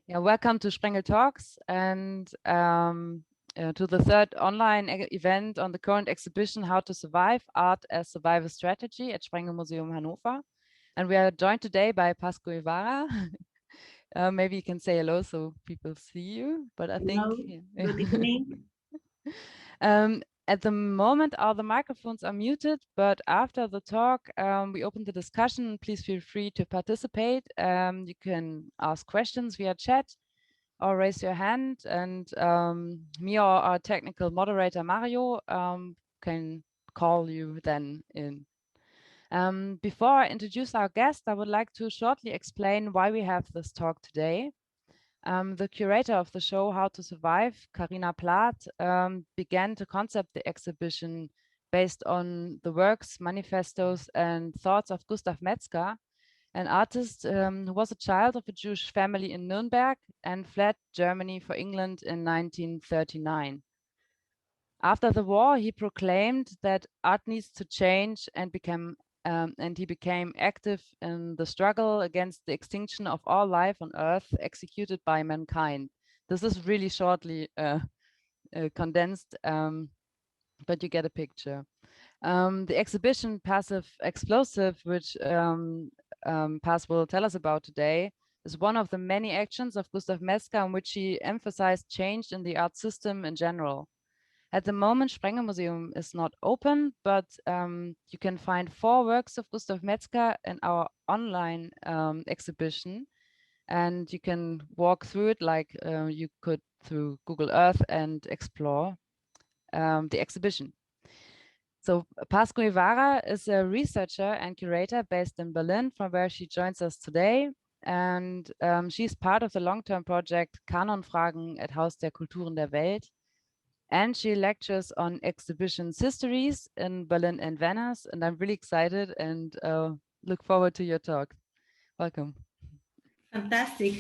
Yeah, welcome to Sprengel Talks and to the third online event on the current exhibition, How to Survive, Art as Survival Strategy at Sprengel Museum Hannover. And we are joined today by Paz Guevara. Maybe you can say hello so people see you, but I think... Hello, Yeah. good evening. At the moment, all the microphones are muted, but after the talk, we open the discussion. Please feel free to participate. You can ask questions via chat or raise your hand, and me or our technical moderator, Mario, can call you then in. Before I introduce our guest, I would like to shortly explain why we have this talk today. The curator of the show, How to Survive, Karina Plath, began to concept the exhibition based on the works, manifestos, and thoughts of Gustav Metzger, an artist who was a child of a Jewish family in Nuremberg and fled Germany for England in 1939. After the war, he proclaimed that art needs to change and he became active in the struggle against the extinction of all life on Earth executed by mankind. This is really shortly condensed, but you get a picture. The exhibition Passive Explosive, which Paz will tell us about today, is one of the many actions of Gustav Metzger in which he emphasized change in the art system in general. At the moment, Sprengel Museum is not open, but you can find 4 works of Gustav Metzger in our online exhibition. And you can walk through it like you could through Google Earth and explore the exhibition. So Paz Guevara is a researcher and curator based in Berlin, from where she joins us today. And she's part of the long-term project Kanonfragen at Haus der Kulturen der Welt. And she lectures on Exhibitions Histories in Berlin and Venice. And I'm really excited and look forward to your talk. Welcome. Fantastic.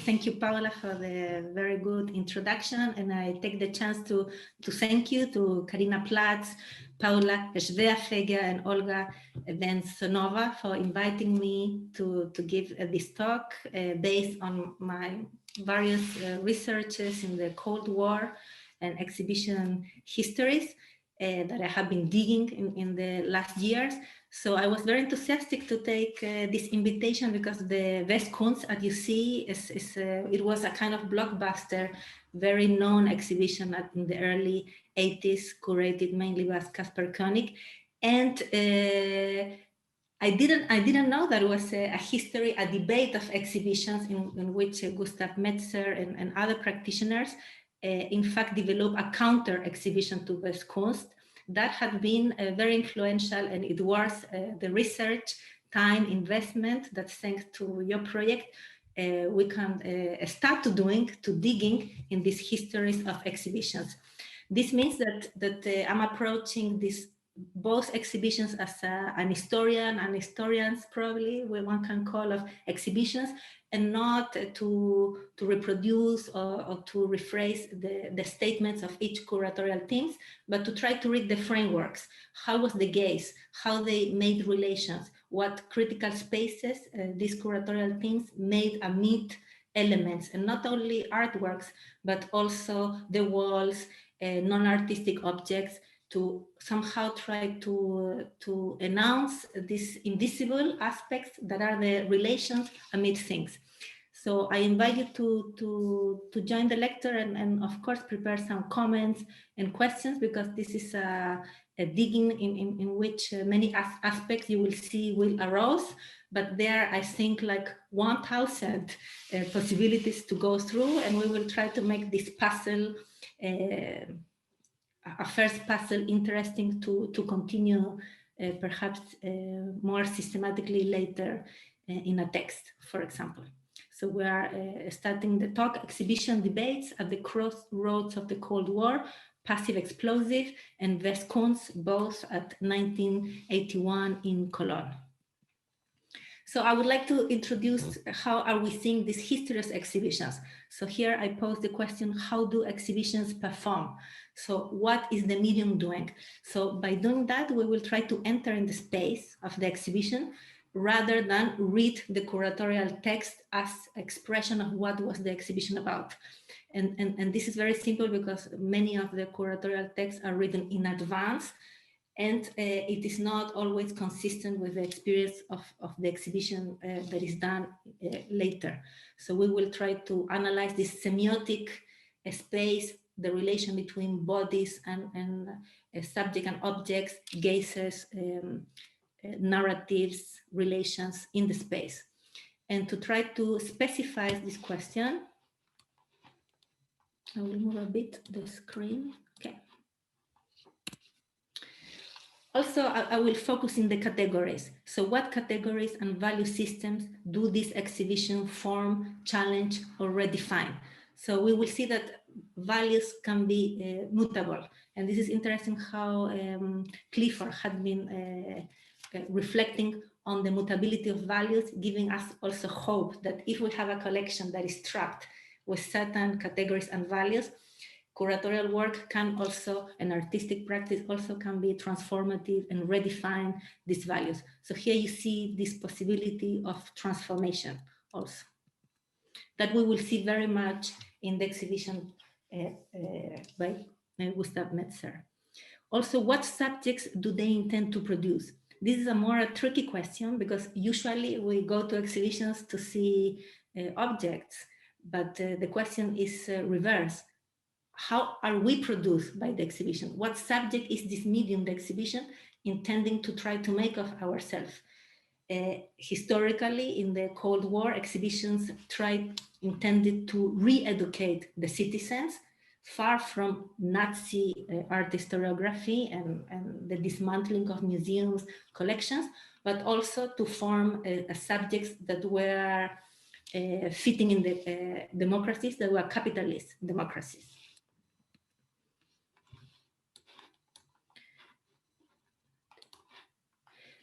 Thank you, Paula, for the very good introduction. And I take the chance to thank you to Karina Plath, Paula Schwerdtfeger, and Olga Vensonova for inviting me to give this talk based on my various researches in the Cold War and exhibition histories that I have been digging in the last years. So I was very enthusiastic to take this invitation because the WESTKUNST, as you see, it was a kind of blockbuster, very known exhibition in the early 80s, curated mainly by Kasper Koenig. And I didn't know that it was a history, a debate of exhibitions in which Gustav Metzger and other practitioners in fact developed a counter exhibition to WESTKUNST that had been very influential, and it was the research time investment that, thanks to your project, we can start to digging in these histories of exhibitions. This means that I'm approaching this both exhibitions as an historian and historians, probably one can call of exhibitions, and not to reproduce or to rephrase the statements of each curatorial teams, but to try to read the frameworks. How was the gaze? How they made relations? What critical spaces these curatorial teams made amid elements, and not only artworks, but also the walls, non-artistic objects, to somehow try to announce these invisible aspects that are the relations amid things. So I invite you to join the lecture and of course prepare some comments and questions, because this is a digging in which many aspects you will see will arise, but there I think like 1,000 possibilities to go through, and we will try to make this puzzle a first puzzle interesting to continue perhaps more systematically later in a text, for example. So we are starting the talk, Exhibition Debates at the Crossroads of the Cold War, Passive Explosive and WESTKUNST, both at 1981 in Cologne. So I would like to introduce how are we seeing these histories exhibitions. So here I pose the question, how do exhibitions perform? So what is the medium doing? So by doing that, we will try to enter in the space of the exhibition rather than read the curatorial text as expression of what was the exhibition about. And this is very simple because many of the curatorial texts are written in advance, and it is not always consistent with the experience of the exhibition that is done later. So we will try to analyze this semiotic space, the relation between bodies and subject and objects, gazes, narratives, relations in the space. And to try to specify this question, I will move a bit the screen. Okay. Also, I will focus in the categories. So what categories and value systems do this exhibition form, challenge, or redefine? So we will see that values can be mutable. And this is interesting how Clifford had been reflecting on the mutability of values, giving us also hope that if we have a collection that is trapped with certain categories and values, curatorial work can also, and artistic practice also can be transformative and redefine these values. So here you see this possibility of transformation also, that we will see very much in the exhibition by Gustav Metzger. Also, what subjects do they intend to produce? This is a more tricky question because usually we go to exhibitions to see objects, but the question is reverse. How are we produced by the exhibition? What subject is this medium, the exhibition, intending to try to make of ourselves? Historically, in the Cold War, exhibitions intended to re-educate the citizens, far from Nazi art historiography and the dismantling of museums collections, but also to form subjects that were fitting in the democracies that were capitalist democracies.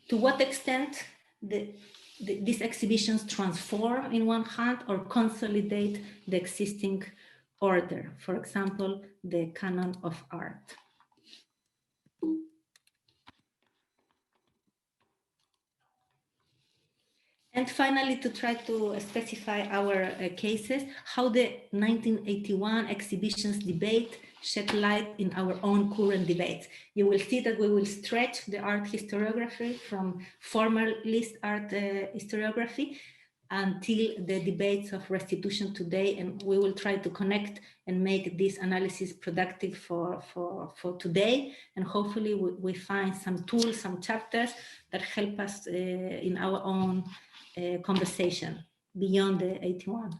To what extent these exhibitions transform in one hand or consolidate the existing order, for example, the canon of art. And finally, to try to specify our cases, how the 1981 exhibitions debate shed light in our own current debates. You will see that we will stretch the art historiography from formalist art historiography until the debates of restitution today, and we will try to connect and make this analysis productive for today, and hopefully we find some tools, some chapters that help us in our own conversation beyond the 81.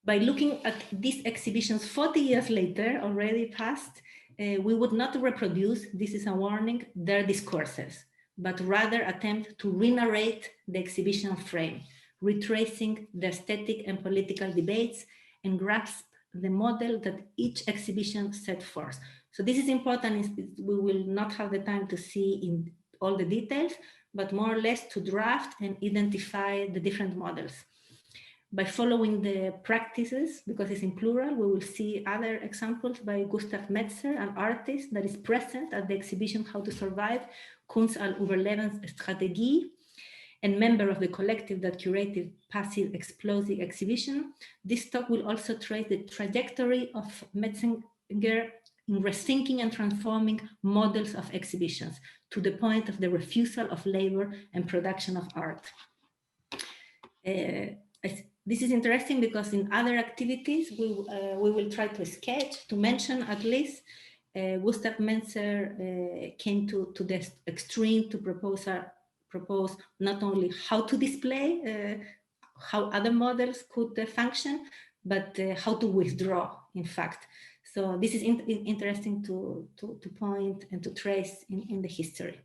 By looking at these exhibitions 40 years later, already past, we would not reproduce, this is a warning, their discourses, but rather attempt to re-narrate the exhibition frame, retracing the aesthetic and political debates and grasp the model that each exhibition set forth. So this is important, we will not have the time to see in all the details, but more or less to draft and identify the different models. By following the practices, because it's in plural, we will see other examples by Gustav Metzger, an artist that is present at the exhibition How to Survive, Kunst als Überlebensstrategie, and member of the collective that curated PASSIV EXPLOSIV exhibition. This talk will also trace the trajectory of Metzger in rethinking and transforming models of exhibitions to the point of the refusal of labor and production of art. This is interesting because in other activities, we will try to sketch, to mention at least, Gustav Metzger came to the extreme to propose not only how to display, how other models could function, but how to withdraw, in fact. So this is interesting to point and to trace in the history.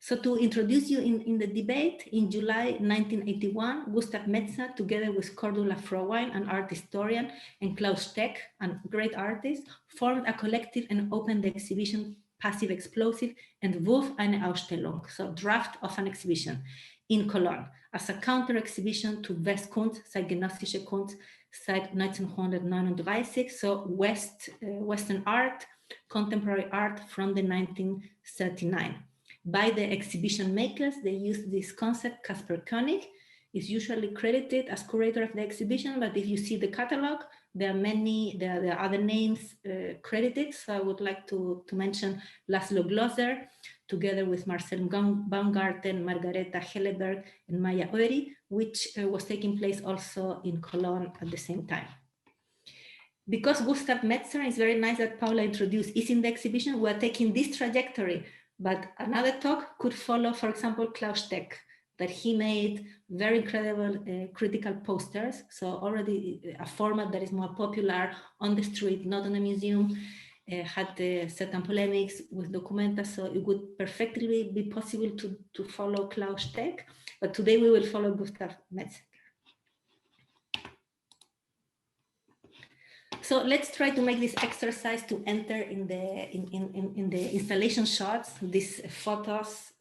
So to introduce you in the debate, in July 1981, Gustav Metzger, together with Cordula Frowein, an art historian, and Klaus Steck, a great artist, formed a collective and opened the exhibition PASSIV EXPLOSIV Entwurf eine Ausstellung, so draft of an exhibition, in Cologne, as a counter-exhibition to WESTKUNST, zeitgenössische Kunst, seit 1939, so Western art, contemporary art from the 1939. by the exhibition makers. They used this concept. Caspar Koenig is usually credited as curator of the exhibition, but if you see the catalog, there are other names credited. So I would like to mention Laszlo Glosser, together with Marcel Baumgarten, Margareta Helleberg, and Maya Oeri, which was taking place also in Cologne at the same time. Because Gustav Metzger, is very nice that Paula introduced, is in the exhibition, we're taking this trajectory, but another talk could follow, for example, Klaus Steck, that he made very incredible critical posters. So already a format that is more popular on the street, not in a museum, had certain polemics with Documenta, so it would perfectly be possible to follow Klaus Steck, but today we will follow Gustav Metzger. So let's try to make this exercise to enter in the installation shots, these photos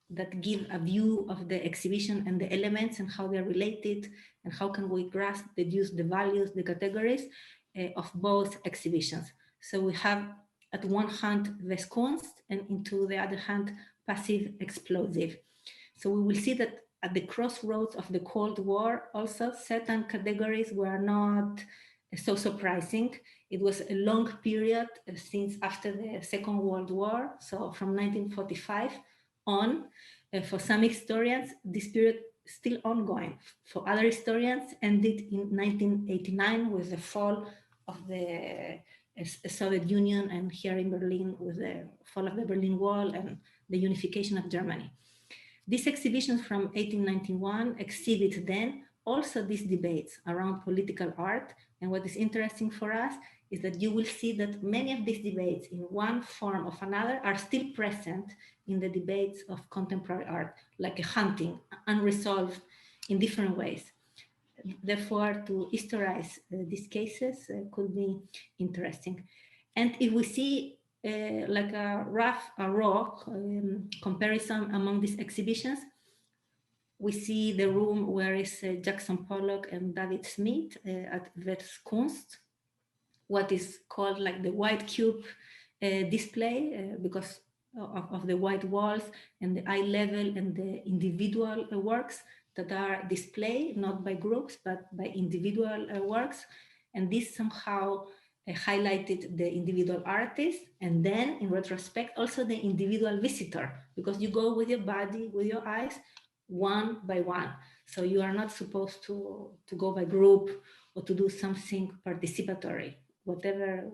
that give a view of the exhibition and the elements and how they're related, and how can we grasp, deduce the values, the categories of both exhibitions. So we have at one hand WESTKUNST, and into the other hand PASSIV explosive. So we will see that at the crossroads of the Cold War also certain categories were not so surprising. It was a long period since after the Second World War, so from 1945 on. For some historians, this period is still ongoing. For other historians, ended in 1989 with the fall of the Soviet Union, and here in Berlin with the fall of the Berlin Wall and the unification of Germany. This exhibition from 1891 exhibits then also these debates around political art. And what is interesting for us is that you will see that many of these debates in one form or another are still present in the debates of contemporary art, like a hunting, unresolved in different ways. Therefore, to historize these cases could be interesting. And if we see like a raw comparison among these exhibitions, we see the room where is Jackson Pollock and David Smith at WESTKUNST, what is called like the white cube display because of the white walls and the eye level and the individual works that are displayed, not by groups, but by individual works. And this somehow highlighted the individual artist, and then in retrospect, also the individual visitor, because you go with your body, with your eyes, one by one. So you are not supposed to go by group or to do something participatory. Whatever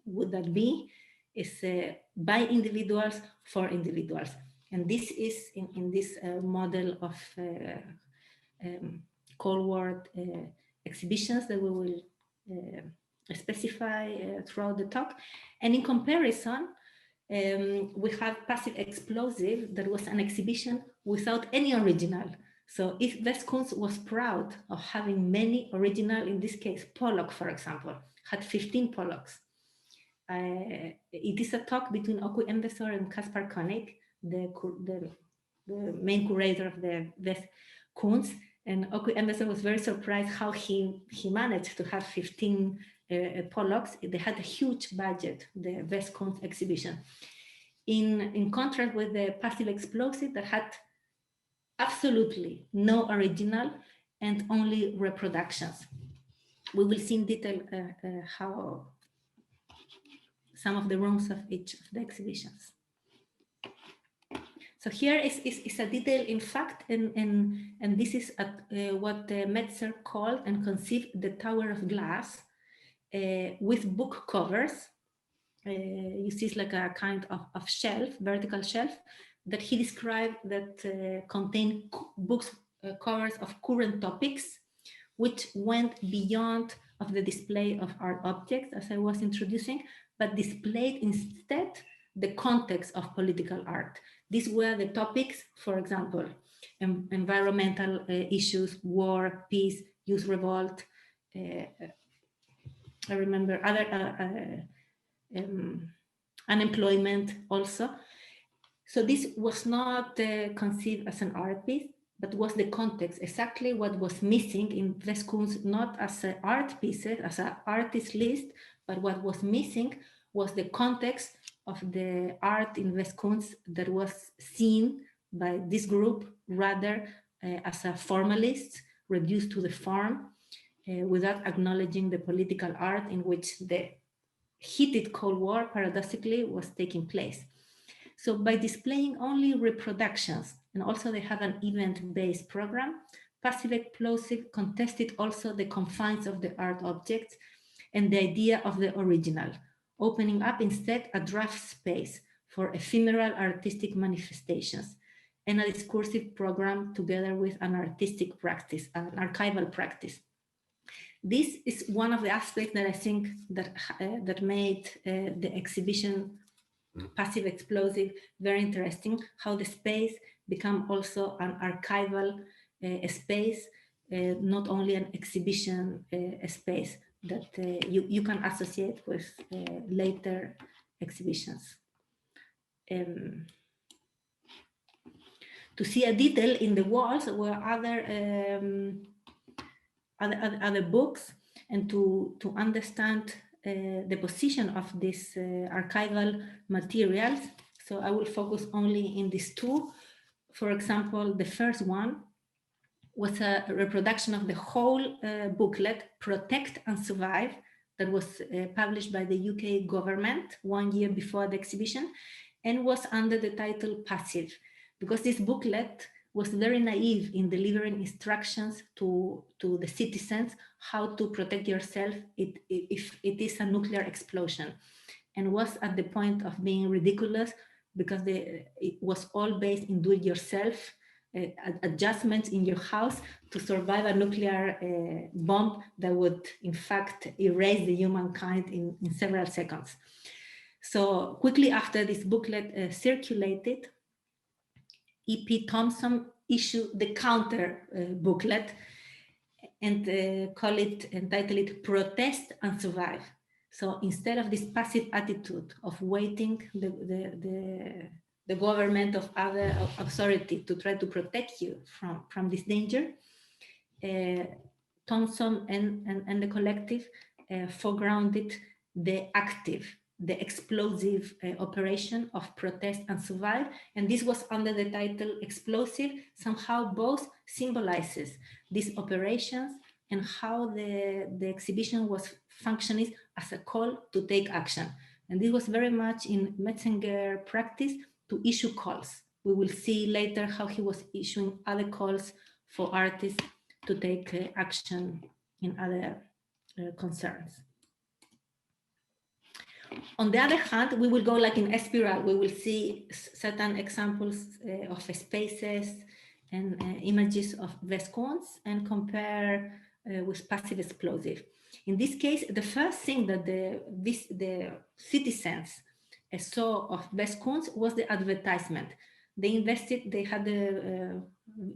would that be is by individuals for individuals. And this is in this model of Cold War exhibitions that we will specify throughout the talk. And in comparison, we have PASSIV explosive, that was an exhibition without any original. So if WESTKUNST was proud of having many original, in this case, Pollock, for example, had 15 Pollocks. It is a talk between Oku Embesor and Caspar Koenig, the main curator of the WESTKUNST. And Oku Embesor was very surprised how he managed to have 15 Pollocks. They had a huge budget, the WESTKUNST exhibition. In contrast with the PASSIV explosive that had absolutely no original and only reproductions. We will see in detail how some of the rooms of each of the exhibitions. So here is a detail in fact, and this is what Metzger called and conceived the Tower of Glass with book covers. You see it's like a kind of shelf, vertical shelf, that he described that contain books covers of current topics, which went beyond of the display of art objects, as I was introducing, but displayed instead the context of political art. These were the topics, for example, environmental issues, war, peace, youth revolt. I remember other unemployment also. So this was not conceived as an art piece, but was the context, exactly what was missing in WESTKUNST, not as an art pieces, as an artist list, but what was missing was the context of the art in WESTKUNST that was seen by this group rather as a formalist, reduced to the form, without acknowledging the political art in which the heated Cold War paradoxically was taking place. So by displaying only reproductions, and also they have an event-based program, Passive Explosive contested also the confines of the art objects and the idea of the original, opening up instead a draft space for ephemeral artistic manifestations and a discursive program together with an artistic practice, an archival practice. This is one of the aspects that I think that made the exhibition Passive Explosive very interesting, how the space become also an archival space, not only an exhibition space that you can associate with later exhibitions. To see a detail in the walls were other books, and to understand the position of these archival materials. So I will focus only in these two. For example, the first one was a reproduction of the whole booklet, Protect and Survive, that was published by the UK government 1 year before the exhibition, and was under the title PASSIV, because this booklet was very naive in delivering instructions to the citizens how to protect yourself if it is a nuclear explosion, and was at the point of being ridiculous because it was all based in do-it-yourself adjustments in your house to survive a nuclear bomb that would in fact erase the humankind in several seconds. So quickly after this booklet circulated, E.P. Thompson issued the counter booklet and entitled it Protest and Survive. So instead of this passive attitude of waiting the government of other authority to try to protect you from this danger, Thompson and the collective foregrounded the active, the explosive operation of Protest and Survive. And this was under the title Explosive, somehow both symbolizes these operations and how the exhibition was functioning as a call to take action. And this was very much in Metzger practice to issue calls. We will see later how he was issuing other calls for artists to take action in other concerns. On the other hand, we will go like in a spiral. We will see certain examples of spaces and images of WESTKUNST and compare with Passive Explosive. In this case, the first thing that the citizens saw of WESTKUNST was the advertisement. They had a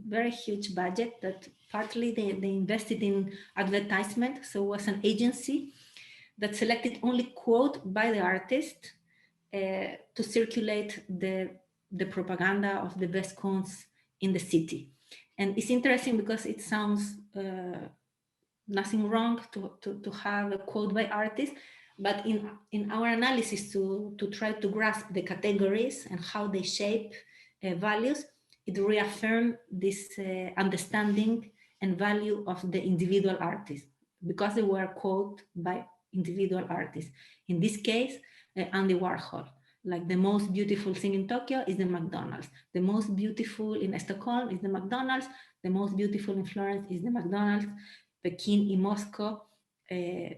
very huge budget that partly they invested in advertisement. So it was an agency that selected only quote by the artist to circulate the propaganda of the WESTKUNST in the city. And it's interesting because it sounds nothing wrong to have a quote by artists, but in our analysis to try to grasp the categories and how they shape values, it reaffirmed this understanding and value of the individual artist, because they were quoted by individual artists. In this case, Andy Warhol. Like the most beautiful thing in Tokyo is the McDonald's. The most beautiful in Stockholm is the McDonald's. The most beautiful in Florence is the McDonald's. Peking in Moscow, they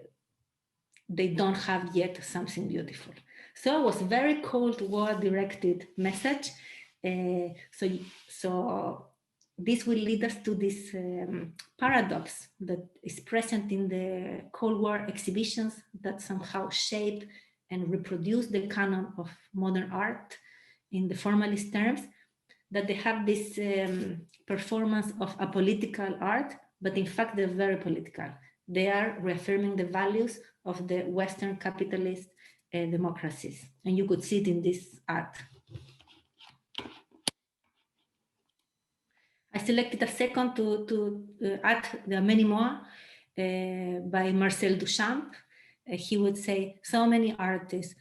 don't have yet something beautiful. So it was very Cold War directed message. So this will lead us to this paradox that is present in the Cold War exhibitions that somehow shape and reproduce the canon of modern art in the formalist terms, that they have this performance of apolitical art, but in fact they're very political. They are reaffirming the values of the Western capitalist democracies. And you could see it in this art. I selected a second to add the many more by Marcel Duchamp. He would say, so many artists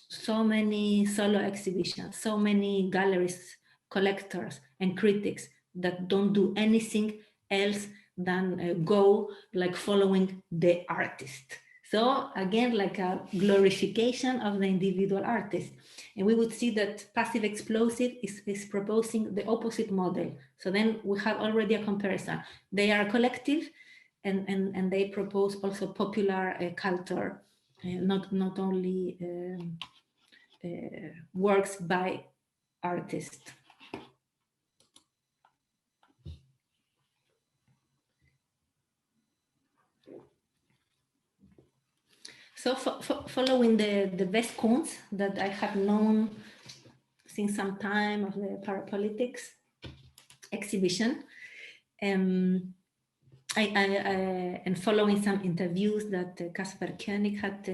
so many solo exhibitions, so many galleries, collectors, and critics that don't do anything else than go like following the artist. So again, like a glorification of the individual artist. And we would see that passive explosive is proposing the opposite model. So then we have already a comparison. They are collective, and they propose also popular culture, not only works by artists. So following the WESTKUNST that I have known since some time of the parapolitics exhibition, and following some interviews that Kasper Koenig had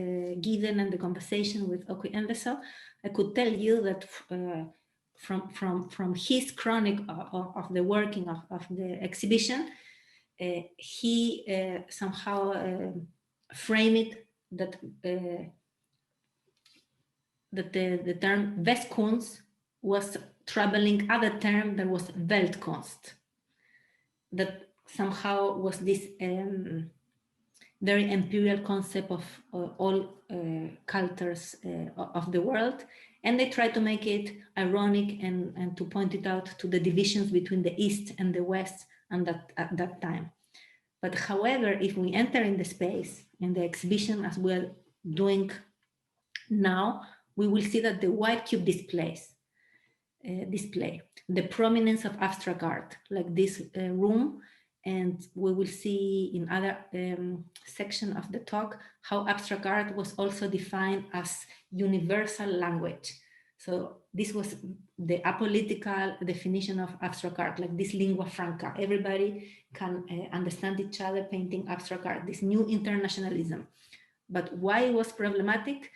given and the conversation with Oki Enveso, I could tell you that from his chronic of the working of the exhibition, he somehow framed it that the term WESTKUNST was troubling other term that was Weltkunst, that somehow was this very imperial concept of all cultures of the world, and they try to make it ironic and to point it out to the divisions between the East and the West and at that time. But however, if we enter in the space, in the exhibition as we're doing now, we will see that the white cube display the prominence of abstract art, like this room, and we will see in other section of the talk how abstract art was also defined as universal language. So this was the apolitical definition of abstract art, like this lingua franca. Everybody can understand each other painting abstract art, this new internationalism. But why it was problematic?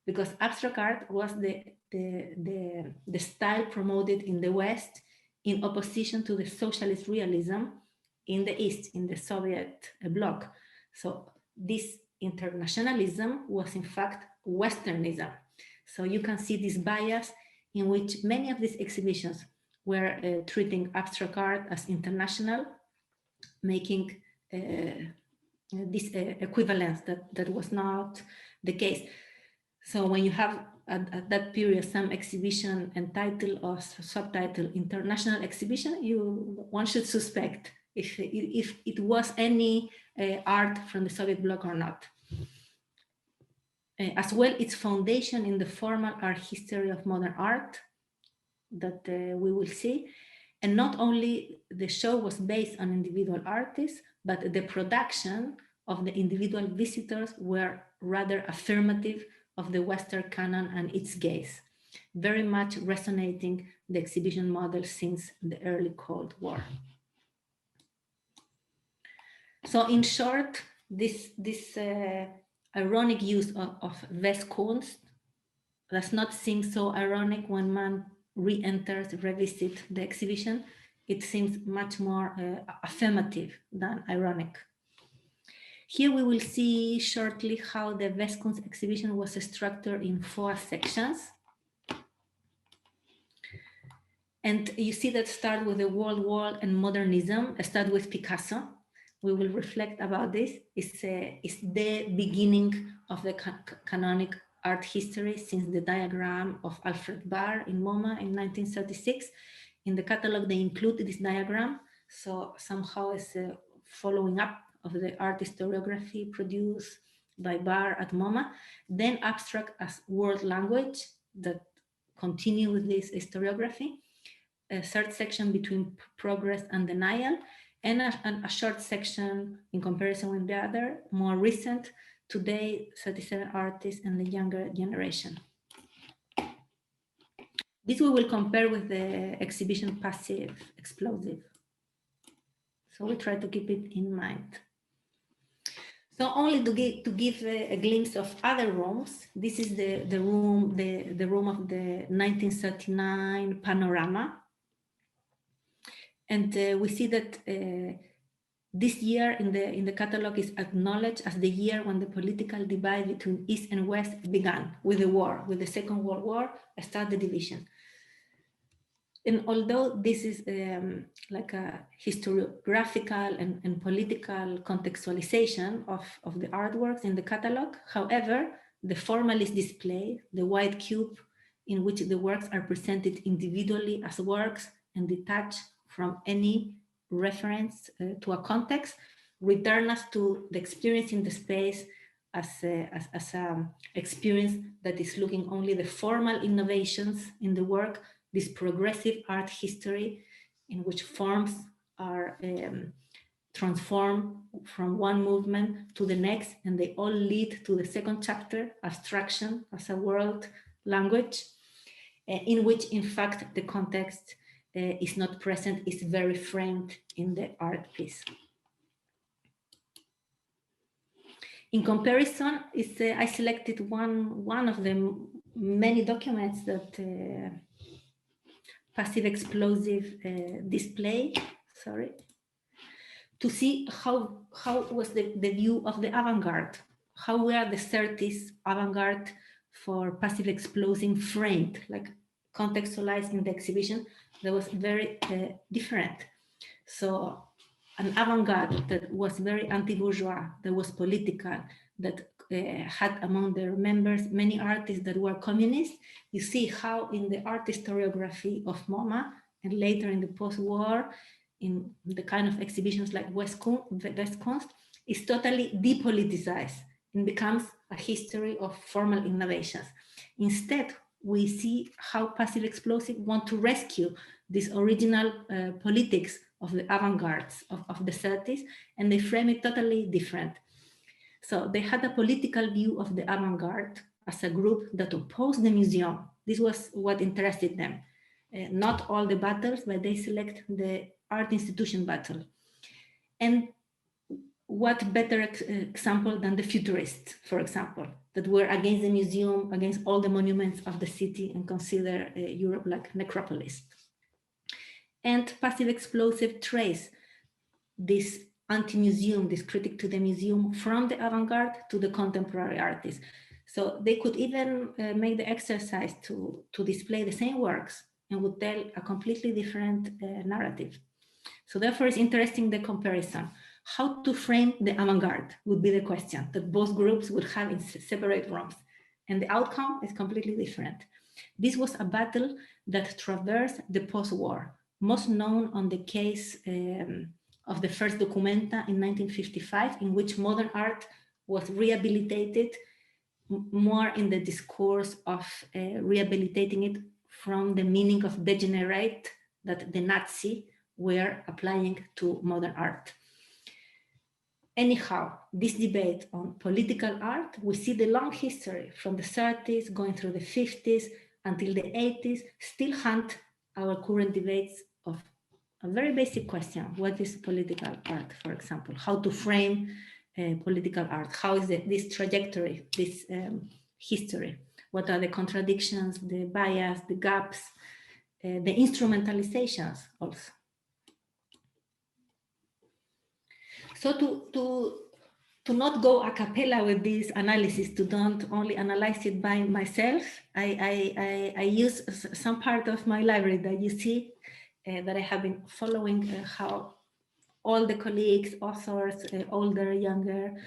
Because abstract art was the style promoted in the West in opposition to the socialist realism in the East, in the Soviet bloc. So this internationalism was in fact Westernism. So you can see this bias in which many of these exhibitions were treating abstract art as international, making this equivalence that was not the case. So when you have at that period some exhibition entitled or subtitle international exhibition, one should suspect if it was any art from the Soviet bloc or not. As well, its foundation in the formal art history of modern art that we will see. And not only the show was based on individual artists, but the production of the individual visitors were rather affirmative of the Western canon and its gaze, very much resonating the exhibition model since the early Cold War. So in short, this ironic use of WESTKUNST does not seem so ironic when one re-enters, revisits the exhibition. It seems much more affirmative than ironic. Here we will see shortly how the WESTKUNST exhibition was structured in 4 sections. And you see that start with the World War and modernism, start with Picasso. We will reflect about this. It's the beginning of the canonic art history since the diagram of Alfred Barr in MoMA in 1936. In the catalog, they include this diagram. So somehow it's following up of the art historiography produced by Barr at MoMA. Then abstract as world language that continue with this historiography. A third section between progress and denial, and a short section in comparison with the other, more recent, today, 37 artists and the younger generation. This we will compare with the exhibition Passive, Explosive. So we try to keep it in mind. So only to give a glimpse of other rooms, this is the room of the 1939 panorama. And we see that This year in the catalog is acknowledged as the year when the political divide between East and West began with the war, with the Second World War, started the division. And although this is like a historiographical and political contextualization of the artworks in the catalog, however, the formalist display, the white cube in which the works are presented individually as works and detached from any reference to a context, return us to the experience in the space as an experience that is looking only the formal innovations in the work, this progressive art history in which forms are transformed from one movement to the next, and they all lead to the second chapter, abstraction as a world language, in which in fact the context is not present, is very framed in the art piece. In comparison, I selected one of the many documents that passive explosive display, to see how was the view of the avant-garde, how were the 30s avant-garde for passive explosive framed, like contextualized in the exhibition, that was very different. So an avant-garde that was very anti-bourgeois, that was political, that had among their members many artists that were communists. You see how in the art historiography of MoMA and later in the post-war, in the kind of exhibitions like WESTKUNST, is totally depoliticized and becomes a history of formal innovations. Instead, we see how passive explosive want to rescue this original politics of the avant-gardes of the 30s, and they frame it totally different. So they had a political view of the avant-garde as a group that opposed the museum. This was what interested them. Not all the battles, but they select the art institution battle. And what better example than the futurists, for example, that were against the museum, against all the monuments of the city and consider Europe like necropolis. And passive explosive trace this anti-museum, this critic to the museum, from the avant-garde to the contemporary artists. So they could even make the exercise to display the same works and would tell a completely different narrative. So therefore it's interesting the comparison. How to frame the avant-garde would be the question that both groups would have in separate rooms. And the outcome is completely different. This was a battle that traversed the post-war, most known on the case of the first Documenta in 1955, in which modern art was rehabilitated more in the discourse of rehabilitating it from the meaning of degenerate that the Nazi were applying to modern art. Anyhow, this debate on political art, we see the long history from the 30s going through the 50s until the 80s, still haunt our current debates of a very basic question. What is political art, for example? How to frame political art? How is this trajectory, this history? What are the contradictions, the bias, the gaps, the instrumentalizations also? So to not go a cappella with this analysis, to don't only analyze it by myself, I use some part of my library that you see that I have been following how all the colleagues, authors, older, younger,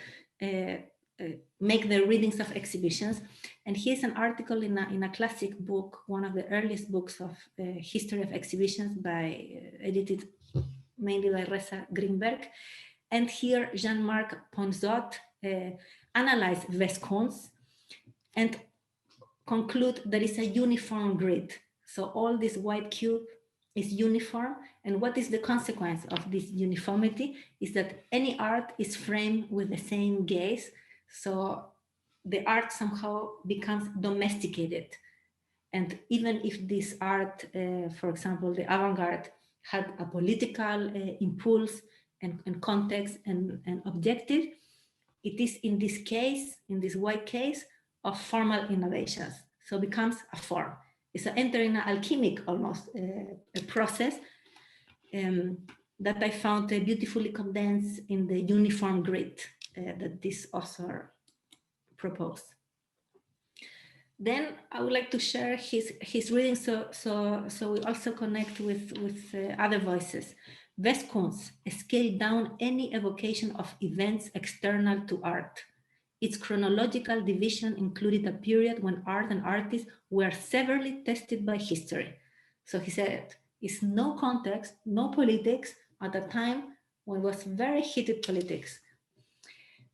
make their readings of exhibitions. And here's an article in a classic book, one of the earliest books of history of exhibitions edited mainly by Reza Greenberg. And here Jean-Marc Ponzot analyzed WESTKUNST and conclude there is a uniform grid. So all this white cube is uniform. And what is the consequence of this uniformity is that any art is framed with the same gaze. So the art somehow becomes domesticated. And even if this art, for example, the avant-garde had a political impulse and context and objective, it is in this case, in this white case, of formal innovations. So it becomes a form. It's entering an alchemic almost a process that I found beautifully condensed in the uniform grid that this author proposed. Then I would like to share his reading so we also connect with other voices. WESTKUNST scaled down any evocation of events external to art. Its chronological division included a period when art and artists were severely tested by history. So he said, it's no context, no politics at a time when it was very heated politics.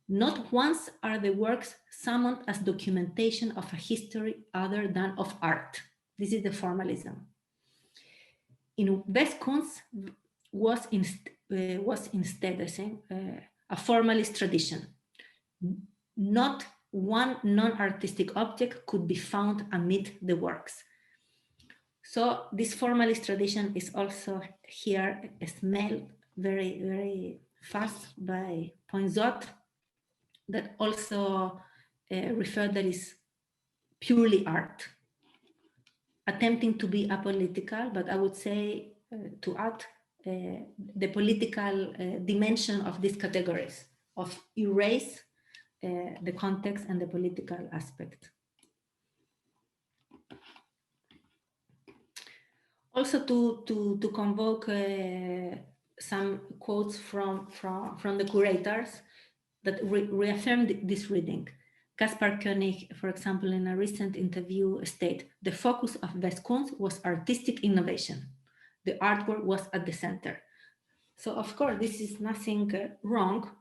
Not once are the works summoned as documentation of a history other than of art. This is the formalism. In WESTKUNST was instead, I think, a formalist tradition. Not one non-artistic object could be found amid the works. So this formalist tradition is also here smelled very, very fast by Poinsot, that also referred that is purely art, attempting to be apolitical, but I would say to add the political dimension of these categories, of erase the context and the political aspect. Also to convoke some quotes from the curators that reaffirmed this reading. Kaspar Koenig, for example, in a recent interview stated, the focus of WESTKUNST was artistic innovation. The artwork was at the center. So of course, this is nothing wrong,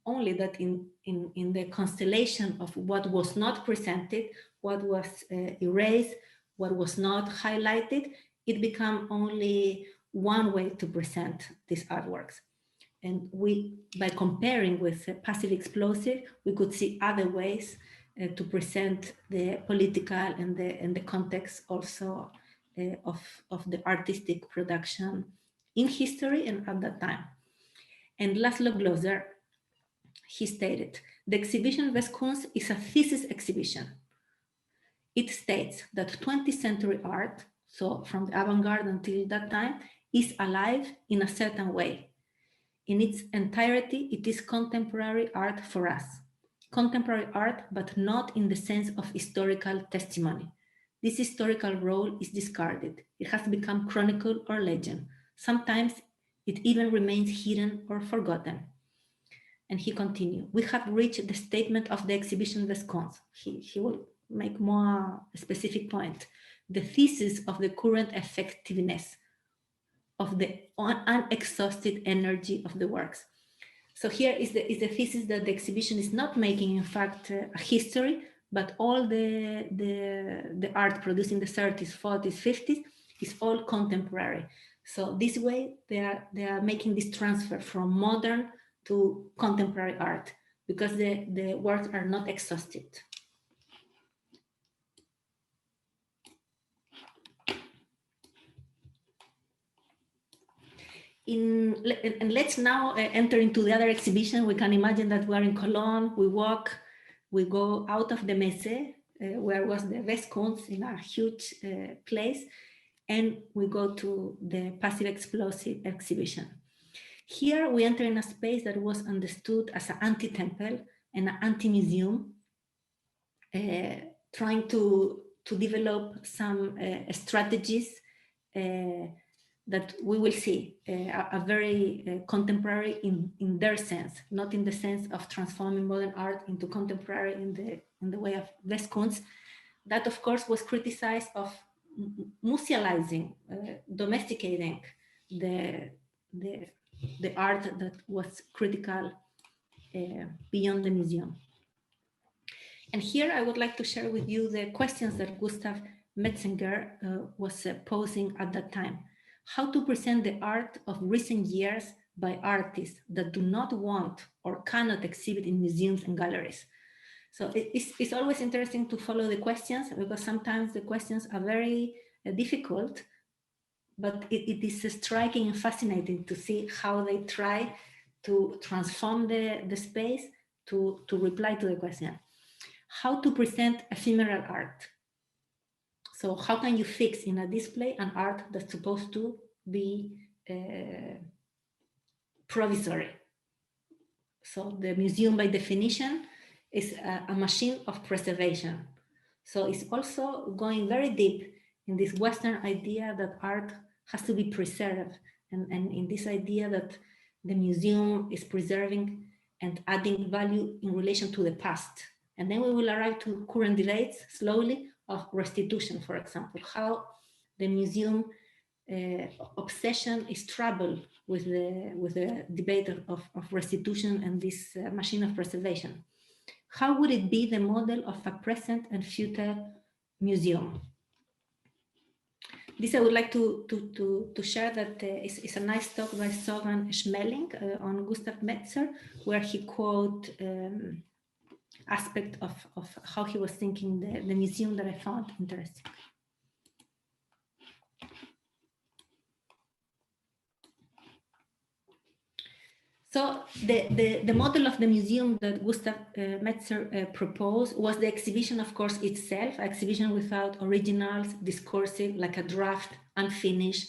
only that in the constellation of what was not presented, what was erased, what was not highlighted, it became only one way to present these artworks. And by comparing with passive explosive, we could see other ways to present the political and the context also of the artistic production in history and at that time. And Laszlo Gloser, he stated, the exhibition WESTKUNST is a thesis exhibition. It states that 20th century art, so from the avant-garde until that time, is alive in a certain way. In its entirety, it is contemporary art for us. Contemporary art, but not in the sense of historical testimony. This historical role is discarded. It has become chronicle or legend. Sometimes it even remains hidden or forgotten. And he continued, we have reached the statement of the exhibition WESTKUNST. He will make more specific point. The thesis of the current effectiveness of the unexhausted energy of the works. So here is the thesis that the exhibition is not making, in fact, a history, but all the art produced in the 30s, 40s, 50s is all contemporary. So this way they are making this transfer from modern to contemporary art because the works are not exhausted. And let's now enter into the other exhibition. We can imagine that we're in Cologne, we walk, we go out of the Messe, where was the WESTKUNST in a huge place, and we go to the passive explosive exhibition. Here we enter in a space that was understood as an anti-temple and an anti-museum, trying to develop some strategies that we will see are very contemporary in their sense, not in the sense of transforming modern art into contemporary in the way of WESTKUNST. That, of course, was criticized of musealizing, domesticating the art that was critical beyond the museum. And here I would like to share with you the questions that Gustav Metzger was posing at that time. How to present the art of recent years by artists that do not want or cannot exhibit in museums and galleries. So it's always interesting to follow the questions because sometimes the questions are very difficult, but it is striking and fascinating to see how they try to transform the space to reply to the question. How to present ephemeral art? So how can you fix in a display an art that's supposed to be provisory. So the museum, by definition, is a machine of preservation. So it's also going very deep in this Western idea that art has to be preserved, and in this idea that the museum is preserving and adding value in relation to the past. And then we will arrive to current debates slowly of restitution, for example, how the museum obsession is troubled with the debate of restitution and this machine of preservation. How would it be the model of a present and future museum? This I would like to share that it's a nice talk by Sovan Schmeling on Gustav Metzger, where he quote aspect of how he was thinking the museum that I found interesting. So the model of the museum that Gustav Metzger proposed was the exhibition, of course, itself, exhibition without originals, discursive, like a draft, unfinished.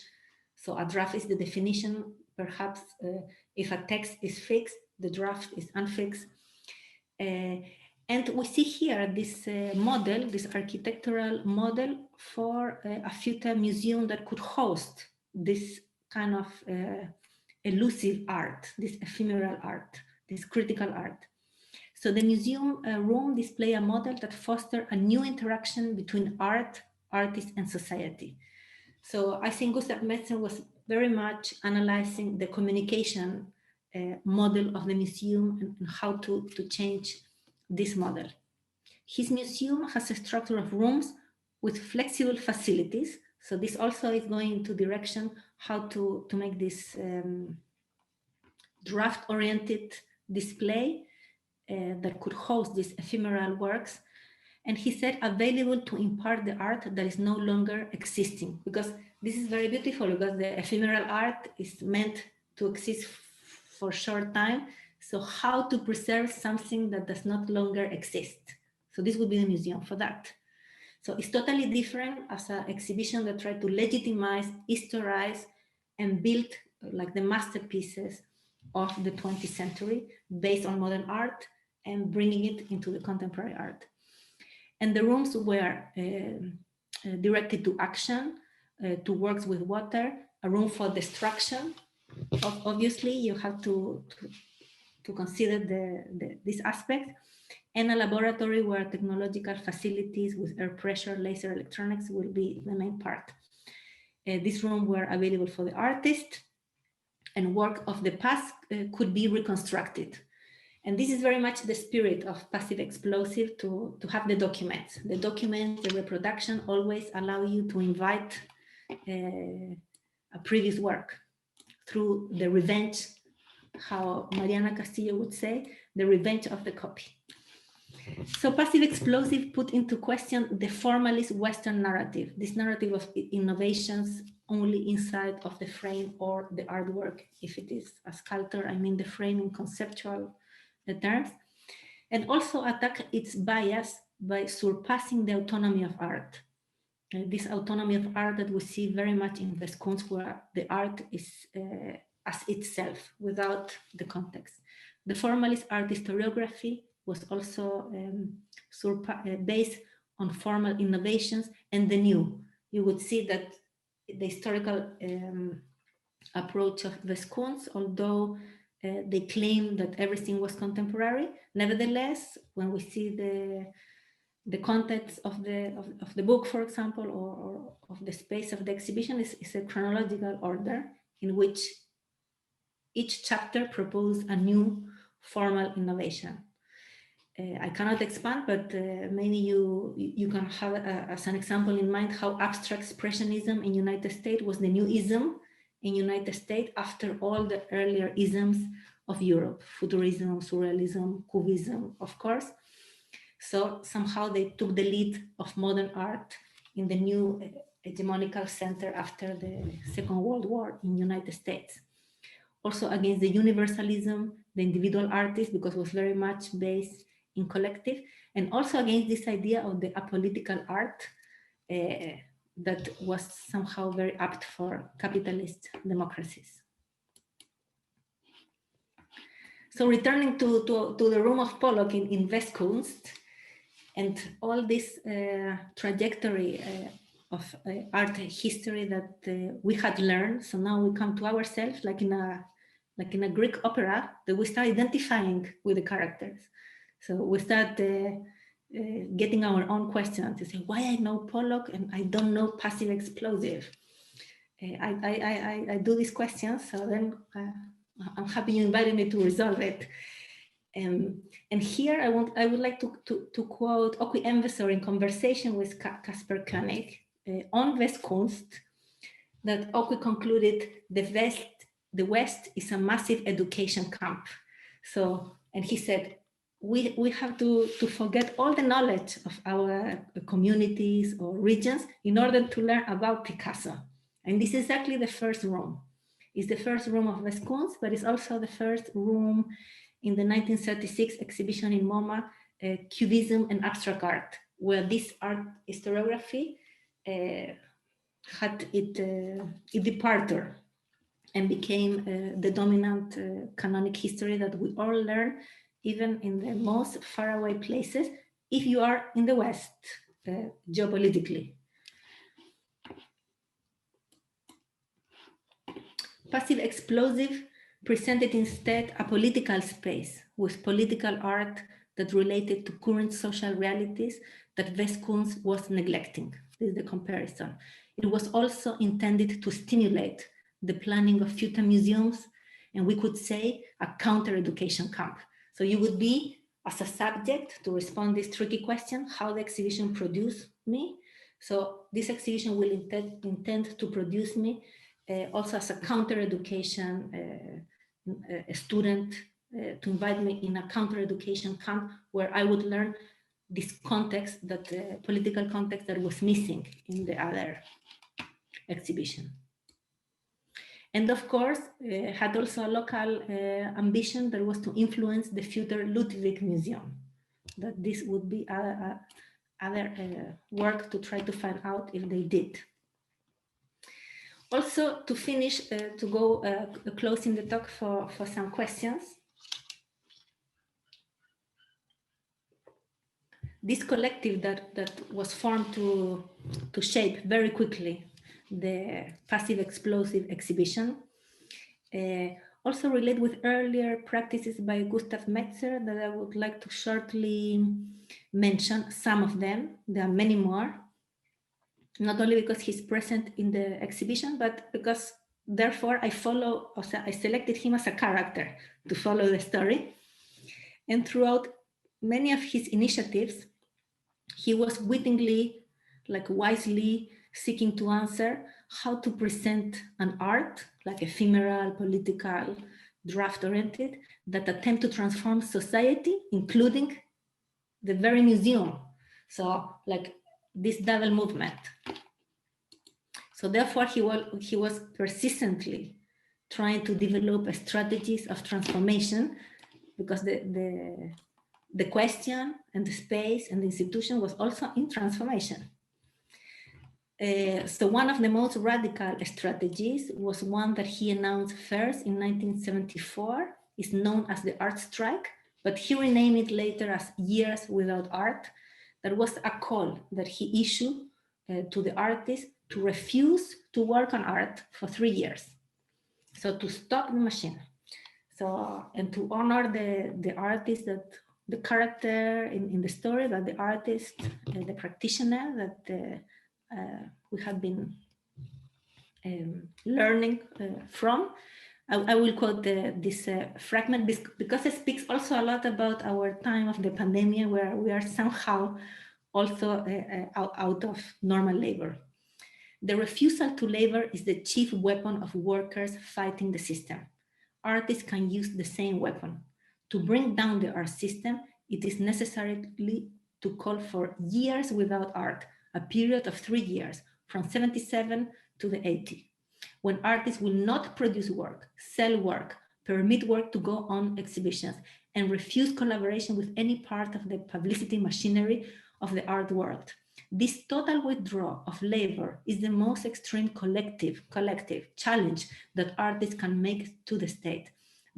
So a draft is the definition. Perhaps if a text is fixed, the draft is unfixed. And we see here this model, this architectural model for a future museum that could host this kind of elusive art, this ephemeral art, this critical art. So the museum room display a model that fosters a new interaction between art, artists, and society. So I think Gustav Metzger was very much analyzing the communication model of the museum and how to change this model. His museum has a structure of rooms with flexible facilities. So this also is going into direction how to make this draft-oriented display that could host these ephemeral works. And he said available to impart the art that is no longer existing, because this is very beautiful, because the ephemeral art is meant to exist for a short time. So how to preserve something that does not longer exist? So this would be the museum for that. So it's totally different as an exhibition that tried to legitimize, historize, and build like the masterpieces of the 20th century based on modern art and bringing it into the contemporary art. And the rooms were directed to action, to works with water, a room for destruction. Obviously, you have to consider this aspect, and a laboratory where technological facilities with air pressure, laser electronics will be the main part. This room were available for the artist, and work of the past could be reconstructed. And this is very much the spirit of passive explosive, to have the documents. The documents, the reproduction always allow you to invite a previous work through the revenge, how Mariana Castillo would say, the revenge of the copy. So passive explosive put into question the formalist Western narrative, this narrative of innovations only inside of the frame or the artwork. If it is a sculptor, I mean the frame in conceptual terms, and also attack its bias by surpassing the autonomy of art. This autonomy of art that we see very much in WESTKUNST, where the art is as itself, without the context. The formalist art historiography was also based on formal innovations and the new. You would see that the historical approach of WESTKUNST, although they claim that everything was contemporary, nevertheless, when we see the context of the book, for example, or of the space of the exhibition, is a chronological order in which each chapter proposes a new formal innovation. I cannot expand, but maybe you can have as an example in mind how abstract expressionism in United States was the new ism in United States after all the earlier isms of Europe, futurism, surrealism, cubism, of course. So somehow they took the lead of modern art in the new hegemonical center after the Second World War in United States. Also against the universalism, the individual artist, because it was very much based in collective, and also against this idea of the apolitical art that was somehow very apt for capitalist democracies. So returning to the room of Pollock in WESTKUNST, and all this trajectory of art history that we had learned. So now we come to ourselves, like in a Greek opera, that we start identifying with the characters. So we start getting our own questions to say, why I know Pollock and I don't know passive explosive. I do these questions, so then I'm happy you invited me to resolve it. And here I would like to quote Okwi Envesor in conversation with Kasper Koenig on WESTKUNST, that Okwi concluded the West is a massive education camp. So, and he said, we have to forget all the knowledge of our communities or regions in order to learn about Picasso. And this is exactly the first room. It's the first room of WESTKUNST, but it's also the first room in the 1936 exhibition in MoMA, Cubism and Abstract Art, where this art historiography had its departure and became the dominant canonic history that we all learn, even in the most faraway places, if you are in the West, geopolitically. Passive explosive presented instead a political space with political art that related to current social realities that WESTKUNST was neglecting. This is the comparison. It was also intended to stimulate the planning of future museums, and we could say a counter-education camp. So you would be, as a subject, to respond to this tricky question, how the exhibition produced me. So this exhibition will intend to produce me also as a counter-education student, to invite me in a counter-education camp where I would learn this context, that political context that was missing in the other exhibition. And of course, had also a local ambition that was to influence the future Ludwig Museum, that this would be other work to try to find out if they did. Also, to finish, to go closing the talk for some questions. This collective that was formed to shape very quickly the passive explosive exhibition also relate with earlier practices by Gustav Metzger that I would like to shortly mention some of them. There are many more, not only because he's present in the exhibition, but because therefore I selected him as a character to follow the story. And throughout many of his initiatives, he was wittingly, like wisely, seeking to answer how to present an art, like ephemeral, political, draft-oriented, that attempt to transform society, including the very museum. So, like this double movement. So therefore, he was persistently trying to develop strategies of transformation, because the question and the space and the institution was also in transformation. So one of the most radical strategies was one that he announced first in 1974. It's known as the art strike, but he renamed it later as Years Without Art. That was a call that he issued to the artists to refuse to work on art for 3 years. So to stop the machine. So, and to honor the artist, that the character in the story, that the artist, the practitioner that we have been learning from. I will quote this fragment because it speaks also a lot about our time of the pandemic, where we are somehow also out of normal labor. The refusal to labor is the chief weapon of workers fighting the system. Artists can use the same weapon. To bring down the art system, it is necessary to call for years without art, a period of 3 years, from 77 to the 80, when artists will not produce work, sell work, permit work to go on exhibitions, and refuse collaboration with any part of the publicity machinery of the art world. This total withdrawal of labor is the most extreme collective challenge that artists can make to the state.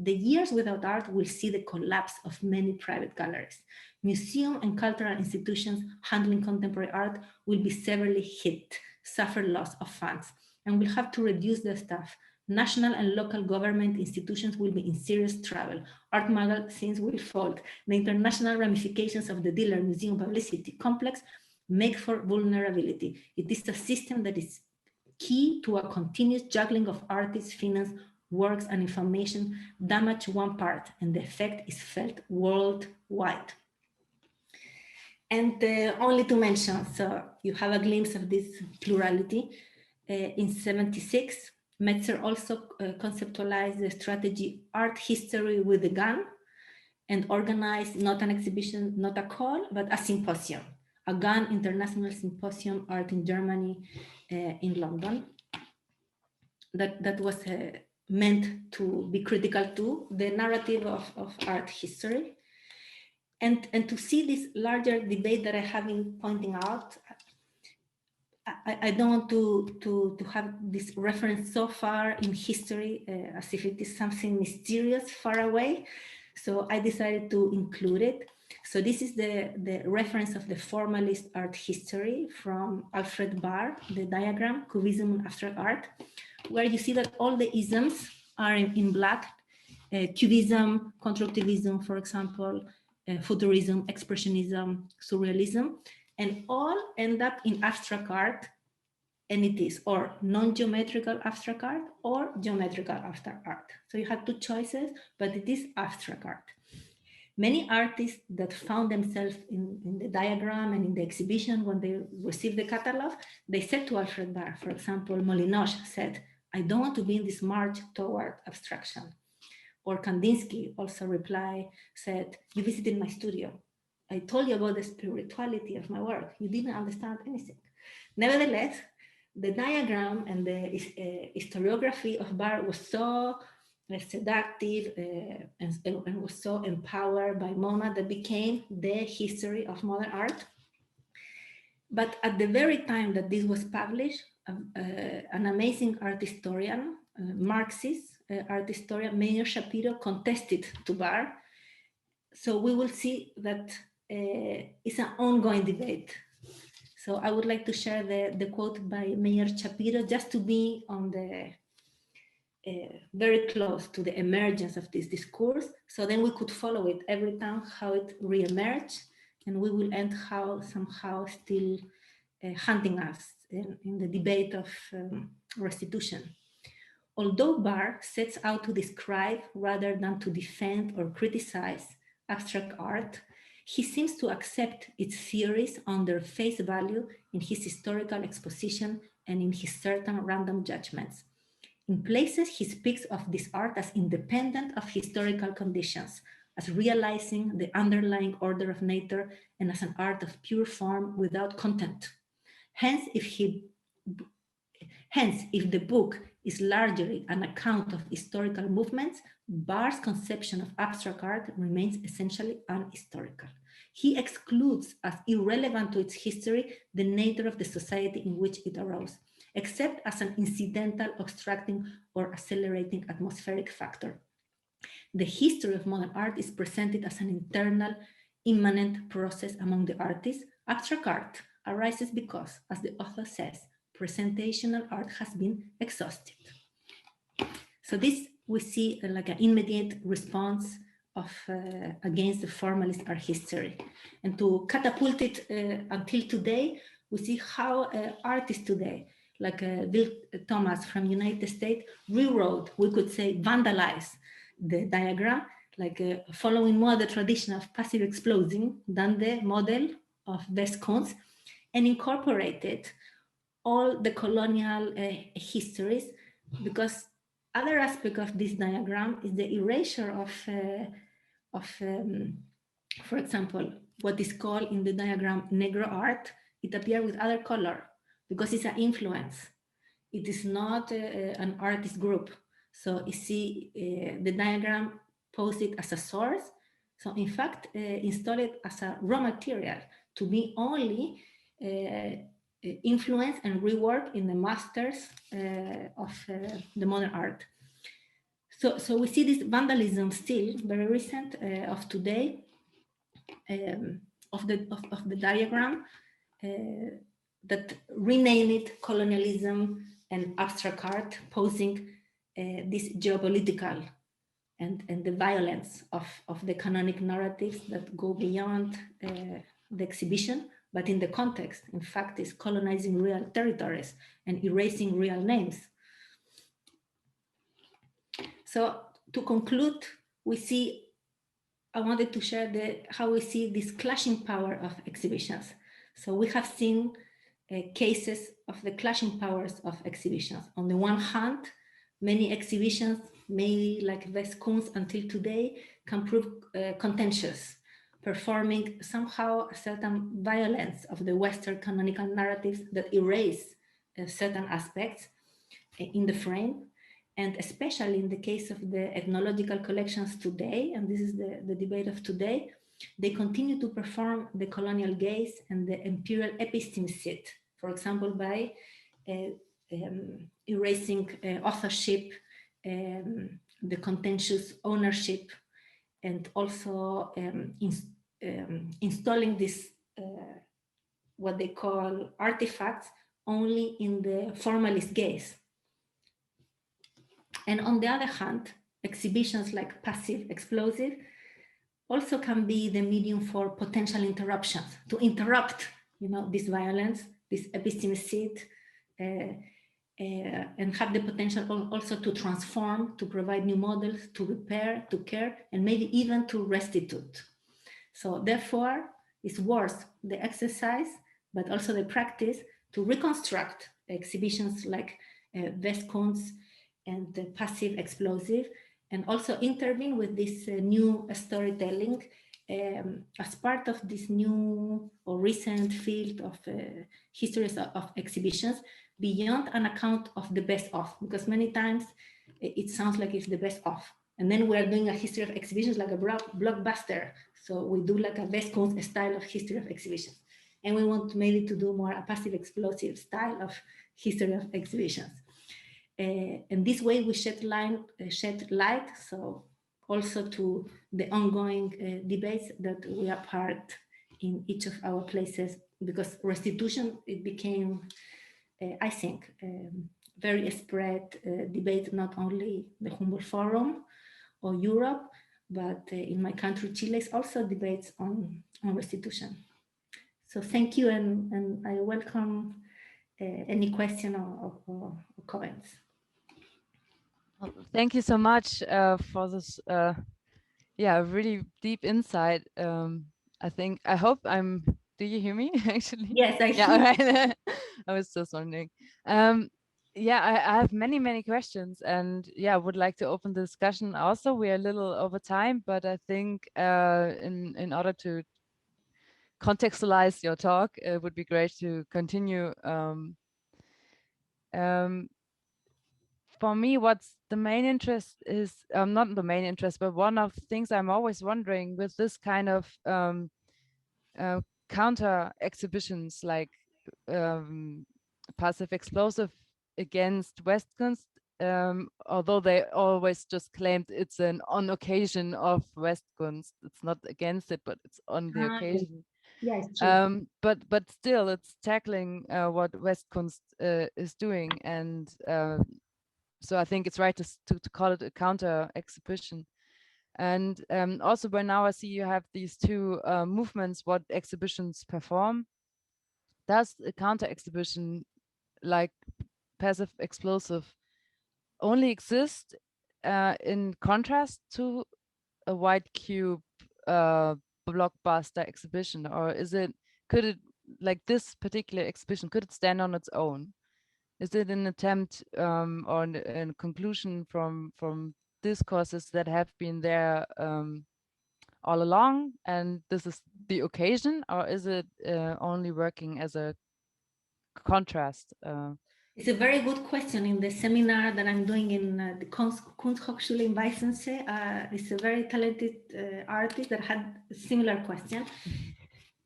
The years without art will see the collapse of many private galleries. Museum and cultural institutions handling contemporary art will be severely hit, suffer loss of funds, and will have to reduce their staff. National and local government institutions will be in serious trouble. Art magazines will fold. The international ramifications of the dealer museum publicity complex make for vulnerability. It is a system that is key to a continuous juggling of artists, finance, works, and information. Damage one part, and the effect is felt worldwide. And only to mention, so you have a glimpse of this plurality. In '76, Metzger also conceptualized the strategy Art History with a Gun and organized not an exhibition, not a call, but a symposium, a gun international symposium, Art in Germany, in London. That was meant to be critical to the narrative of art history. And to see this larger debate that I have been pointing out, I don't want to have this reference so far in history as if it is something mysterious far away. So I decided to include it. So this is the reference of the formalist art history from Alfred Barr, the diagram, Cubism and Abstract Art, where you see that all the isms are in black. Cubism, constructivism, for example, futurism, expressionism, surrealism, and all end up in abstract art, and it is or non-geometrical abstract art or geometrical abstract art. So you have two choices, but it is abstract art. Many artists that found themselves in the diagram and in the exhibition when they received the catalog, they said to Alfred Barr, for example, Molinoux said, "I don't want to be in this march toward abstraction." Or Kandinsky also said, "You visited my studio. I told you about the spirituality of my work. You didn't understand anything." Nevertheless, the diagram and the historiography of Barr was so seductive and was so empowered by MoMA that became the history of modern art. But at the very time that this was published, an amazing art historian, Marxist art historian, Meir Shapiro, contested to Barr. So we will see that it's an ongoing debate. So I would like to share the quote by Meir Shapiro just to be on the very close to the emergence of this discourse. So then we could follow it every time how it re-emerged, and we will end how somehow still hunting us in the debate of restitution. Although Barr sets out to describe rather than to defend or criticize abstract art, he seems to accept its theories on their face value in his historical exposition and in his certain random judgments. In places, he speaks of this art as independent of historical conditions, as realizing the underlying order of nature, and as an art of pure form without content. Hence, if the book is largely an account of historical movements, Barr's conception of abstract art remains essentially unhistorical. He excludes as irrelevant to its history the nature of the society in which it arose, except as an incidental, obstructing, or accelerating atmospheric factor. The history of modern art is presented as an internal, immanent process among the artists. Abstract art arises because, as the author says, presentational art has been exhausted. So this we see like an immediate response of against the formalist art history. And to catapult it until today, we see how artists today, like Bill Thomas from United States, rewrote, we could say vandalized the diagram, like following more the tradition of passive explosive than the model of WESTKUNST, and incorporated all the colonial histories, because other aspect of this diagram is the erasure of for example, what is called in the diagram Negro art. It appears with other color because it's an influence. It is not an artist group. So you see the diagram posted as a source. So in fact, install it as a raw material to be only influence and rework in the masters of the modern art. So we see this vandalism still very recent of today, of the diagram that rename it colonialism and abstract art, posing this geopolitical and the violence of the canonic narratives that go beyond the exhibition, but in the context, in fact, is colonizing real territories and erasing real names. So to conclude, I wanted to share how we see this clashing power of exhibitions. So we have seen cases of the clashing powers of exhibitions. On the one hand, many exhibitions, maybe like WESTKUNST until today, can prove contentious, performing somehow a certain violence of the Western canonical narratives that erase certain aspects in the frame. And especially in the case of the ethnological collections today, and this is the debate of today, they continue to perform the colonial gaze and the imperial episteme sit, for example, by erasing authorship, the contentious ownership, and also installing this, what they call artifacts, only in the formalist gaze. And on the other hand, exhibitions like PASSIV, EXPLOSIV, also can be the medium for potential interruptions, to interrupt, this violence, this epistemicide, and have the potential also to transform, to provide new models, to repair, to care, and maybe even to restitute. So therefore, it's worth the exercise, but also the practice to reconstruct exhibitions like WESTKUNST and the PASSIV, EXPLOSIV, and also intervene with this new storytelling as part of this new or recent field of histories of exhibitions, beyond an account of the best of, because many times it sounds like it's the best of. And then we're doing a history of exhibitions like a blockbuster. So we do like a WESTKUNST style of history of exhibitions. And we want maybe to do more a PASSIV, EXPLOSIV style of history of exhibitions. And this way we shed light, so also to the ongoing debates that we are part in each of our places, because restitution, it became, I think, very spread debate, not only the Humboldt Forum or Europe, but in my country, Chile, is also debates on restitution. So thank you, and I welcome any question or comments. Well, thank you so much for this, really deep insight. I hope do you hear me actually? Yes, I hear. Yeah, all right. I was just wondering. I have many questions, and would like to open the discussion. Also, we're a little over time, but I think in order to contextualize your talk, it would be great to continue. For me, what's the main interest is not the main interest, but one of the things I'm always wondering with this kind of counter exhibitions like PASSIV, EXPLOSIV against WESTKUNST, although they always just claimed it's on occasion of WESTKUNST. It's not against it, but it's on the occasion. Yeah, it's true. But still, it's tackling what WESTKUNST is doing, and so I think it's right to call it a counter exhibition. And also, by now I see you have these two movements, what exhibitions perform. Does a counter exhibition like PASSIV, EXPLOSIV only exist in contrast to a white cube blockbuster exhibition, or could it, like this particular exhibition, could it stand on its own? Is it an attempt or a conclusion from discourses that have been there all along, and this is the occasion, or is it only working as a contrast? It's a very good question. In the seminar that I'm doing in the Kunsthochschule in Weißensee, it's a very talented artist that had a similar question.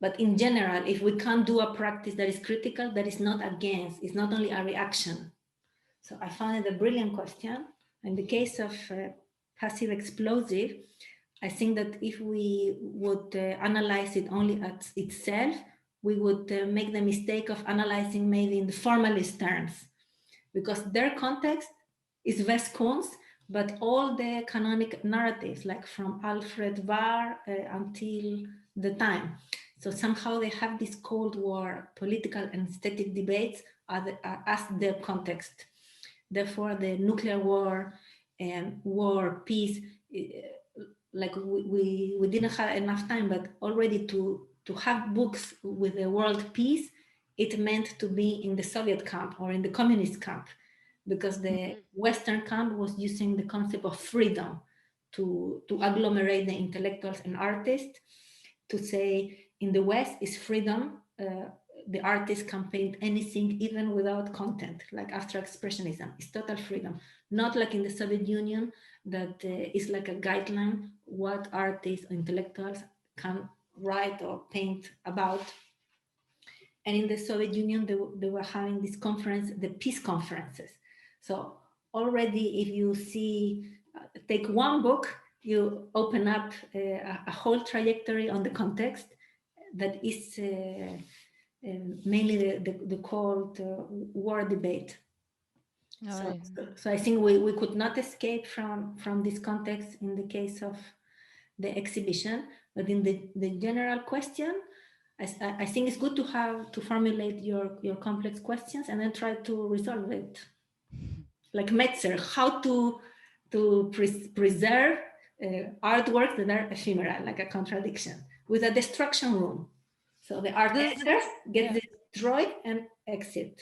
But in general, if we can't do a practice that is critical, that is not against, it's not only a reaction. So I found it a brilliant question. In the case of passive explosive, I think that if we would analyze it only at itself, we would make the mistake of analyzing maybe in the formalist terms, because their context is WESTKUNST, but all the canonic narratives, like from Alfred Barr until the time. So somehow they have this Cold War political and aesthetic debates as their context. Therefore, the nuclear war and war, peace, like we didn't have enough time, but already to have books with the world peace, it meant to be in the Soviet camp or in the communist camp, because the Western camp was using the concept of freedom to agglomerate the intellectuals and artists, to say in the West is freedom, the artist can paint anything even without content, like abstract expressionism. It's total freedom, not like in the Soviet Union that is like a guideline what artists or intellectuals can write or paint about. And in the Soviet Union, they were having this conference, the peace conferences. So already if you see, take one book, you open up a whole trajectory on the context that is mainly the Cold War debate. Oh, So I think we could not escape from this context in the case of the exhibition, but in the general question, I think it's good to formulate your complex questions and then try to resolve it. Like Metzger, how to preserve artworks that are ephemeral, like a contradiction, with a destruction room. So the art enters, gets destroyed, and exit.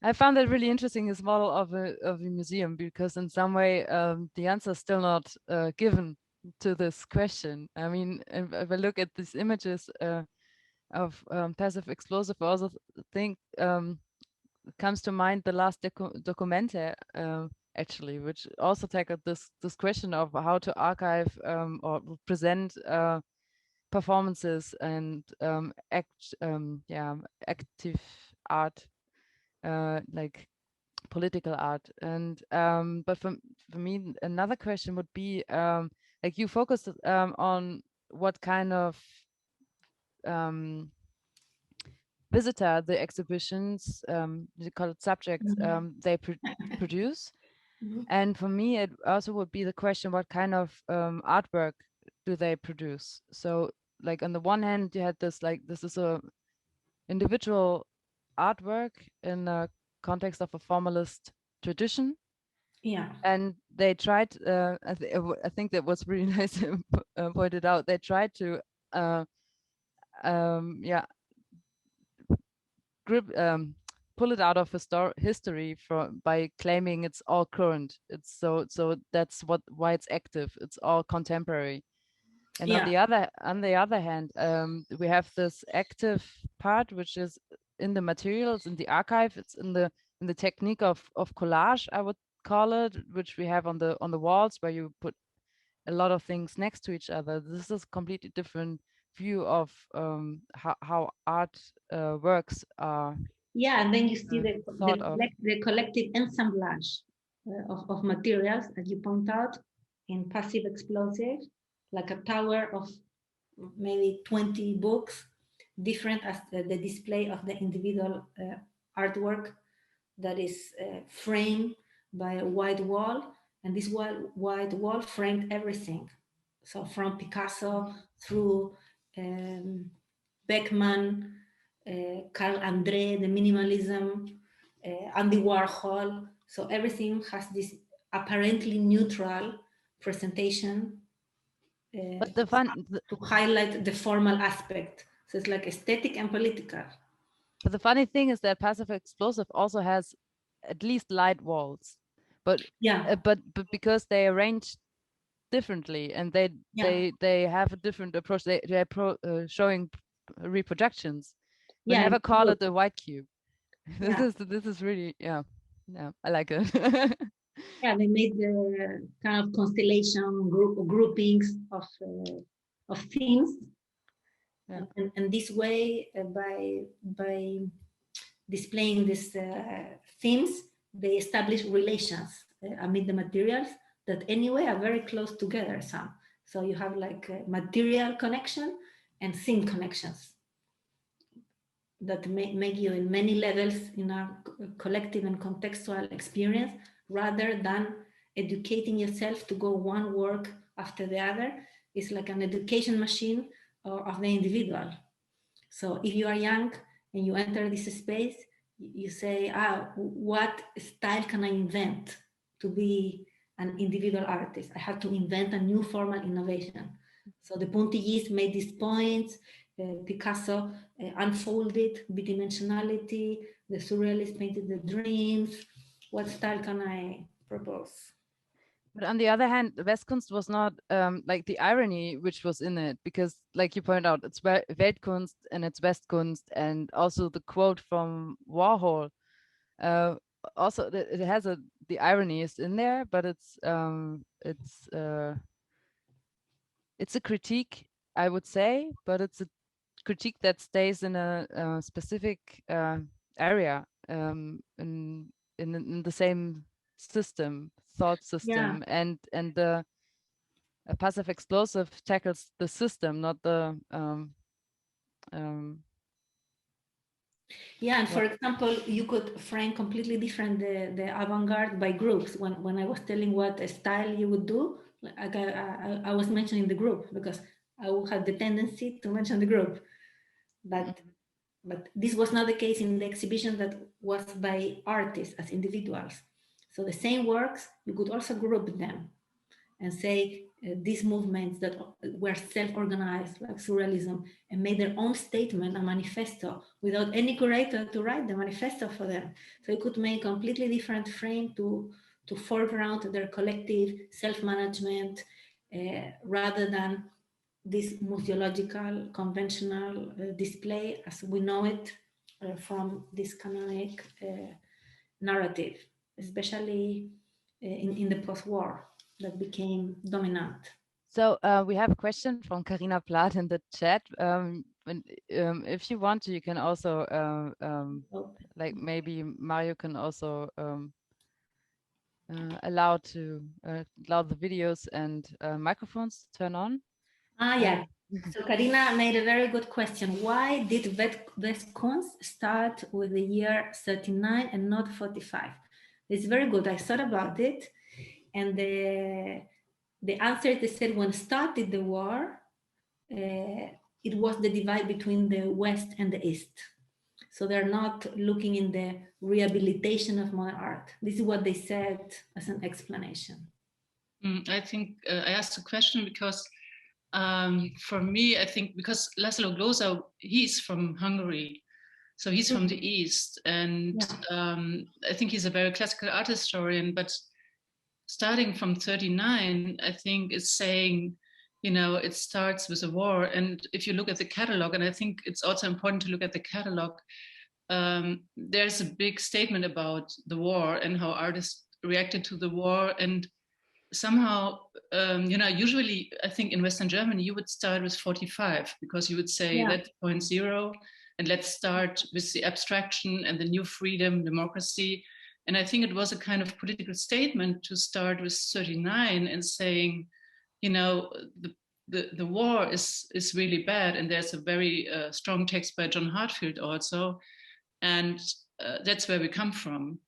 I found that really interesting, his model of a museum, because in some way the answer is still not given to this question. I mean, if I look at these images of passive explosive, I also think comes to mind the last documentary actually, which also tackled this question of how to archive or present performances and active art, like political art. And but for me, another question would be like you focused on what kind of visitor the exhibitions, you call it subjects, they produce. And for me, it also would be the question, what kind of artwork do they produce? So like on the one hand, you had this, like, this is a individual artwork in a context of a formalist tradition. Yeah. And they tried, I think that was really nice pointed out, they tried to pull it out of history by claiming it's all current. It's so that's why it's active. It's all contemporary. And on the other hand, we have this active part, which is in the materials, in the archive. It's in the technique of collage, I would call it, which we have on the walls, where you put a lot of things next to each other. This is a completely different view of how art works are. Yeah, and then you see the collective assemblage of materials, as you point out, in passive explosive, like a tower of maybe 20 books, different as the display of the individual artwork that is framed by a white wall, and this white wall framed everything. So from Picasso through Beckman, Carl André, the minimalism, Andy Warhol. So everything has this apparently neutral presentation to highlight the formal aspect. So it's like aesthetic and political. But the funny thing is that passive explosive also has at least light walls, but but because they arrange differently and they have a different approach. They're showing reproductions. We never call it the white cube. This is really I like it. Yeah, they made the kind of constellation groupings of themes, and this way by displaying these themes, they establish relations amid the materials that anyway are very close together some. So you have like a material connection and thing connections that make you in many levels in a collective and contextual experience, rather than educating yourself to go one work after the other. It's like an education machine of the individual. So if you are young and you enter this space, you say, what style can I invent to be an individual artist? I have to invent a new formal innovation. So the Pointillist made these points, Picasso unfolded bidimensionality, the surrealists painted the dreams. What style can I propose? But on the other hand, Westkunst was not like the irony which was in it, because like you point out, it's Weltkunst and it's Westkunst, and also the quote from Warhol. Also, it has the irony is in there, but it's a critique, I would say, but it's a critique that stays in a specific area in the same system, thought system, Yeah. and the passive explosive tackles the system, not the yeah, and for example, you could frame completely different the avant-garde by groups. When I was telling what style you would do, like I was mentioning the group because I would have the tendency to mention the group, but this was not the case in the exhibition that was by artists as individuals. So the same works, you could also group them and say these movements that were self-organized, like surrealism, and made their own statement, a manifesto, without any curator to write the manifesto for them. So you could make a completely different frame to foreground their collective self-management rather than this museological, conventional display as we know it from this canonic narrative, especially in the post-war that became dominant. So we have a question from Karina Plath in the chat. If you want to, you can also, like maybe Mario can also allow the videos and microphones to turn on. Yeah. So Karina made a very good question. Why did WESTKUNST start with the year 39 and not 45? It's very good. I thought about it, and the answer they said when started the war, it was the divide between the West and the East. So they're not looking in the rehabilitation of modern art. This is what they said as an explanation. I think I asked the question because for me, I think because Laszlo Glosa, he's from Hungary. So he's from the East. And I think he's a very classical art historian, but starting from 39, I think it's saying, you know, it starts with a war. And if you look at the catalog, and I think it's also important to look at the catalog, there's a big statement about the war and how artists reacted to the war. And somehow, you know, usually I think in Western Germany, you would start with 45 because you would say that's point zero. And let's start with the abstraction and the new freedom, democracy. And I think it was a kind of political statement to start with 39 and saying, you know, the war is really bad. And there's a very strong text by John Hartfield also. And that's where we come from.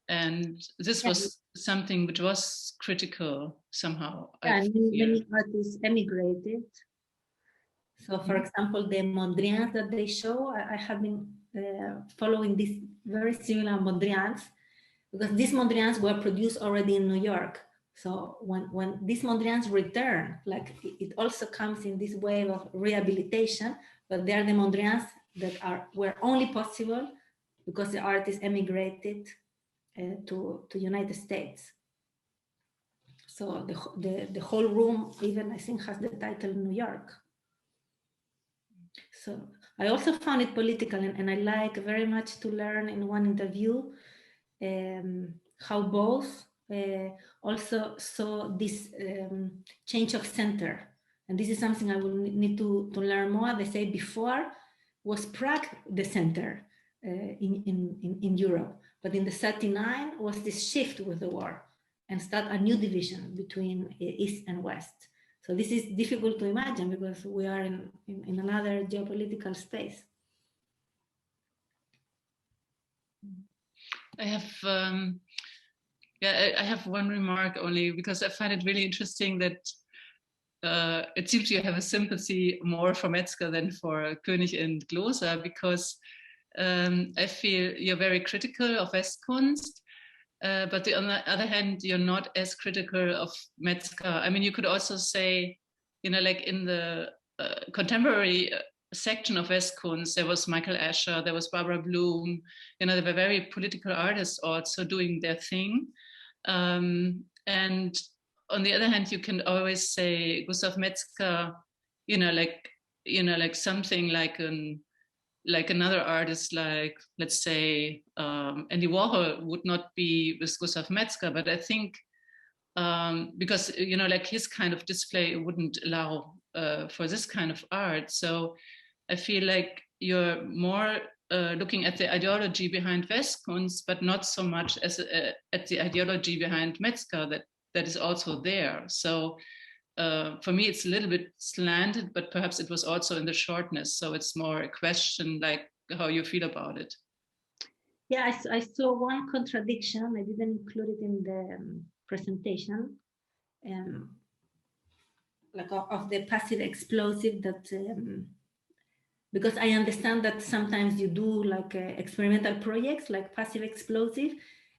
And this was something which was critical somehow. Yeah, many artists emigrated. So, for example, the Mondrians that they show, I have been following these very similar Mondrians because these Mondrians were produced already in New York. So when these Mondrians return, like it also comes in this wave of rehabilitation, but they are the Mondrians that were only possible because the artists emigrated to United States. So the whole room even I think has the title New York. So I also found it political, and I like very much to learn in one interview how both also saw this change of center. And this is something I will need to learn more. They say before was Prague the center in Europe, but in the 39 was this shift with the war. and start a new division between East and West. So this is difficult to imagine because we are in another geopolitical space. I have I have one remark only, because I find it really interesting that it seems you have a sympathy more for Metzger than for König and Gloser, because I feel you're very critical of Westkunst, but on the other hand, you're not as critical of Metzger. I mean, you could also say, you know, like in the contemporary section of Westkunst, there was Michael Asher, there was Barbara Bloom, you know, there were very political artists also doing their thing. And on the other hand, you can always say Gustav Metzger, you know, like something like another artist, like, let's say, Andy Warhol would not be with Gustav Metzger, but I think because, you know, like his kind of display wouldn't allow for this kind of art. So I feel like you're more looking at the ideology behind Westkunst, but not so much as at the ideology behind Metzger that is also there. So for me, it's a little bit slanted, but perhaps it was also in the shortness. So it's more a question like how you feel about it. Yeah, I saw one contradiction. I didn't include it in the presentation, like of the passive explosive that, because I understand that sometimes you do like experimental projects like passive explosive,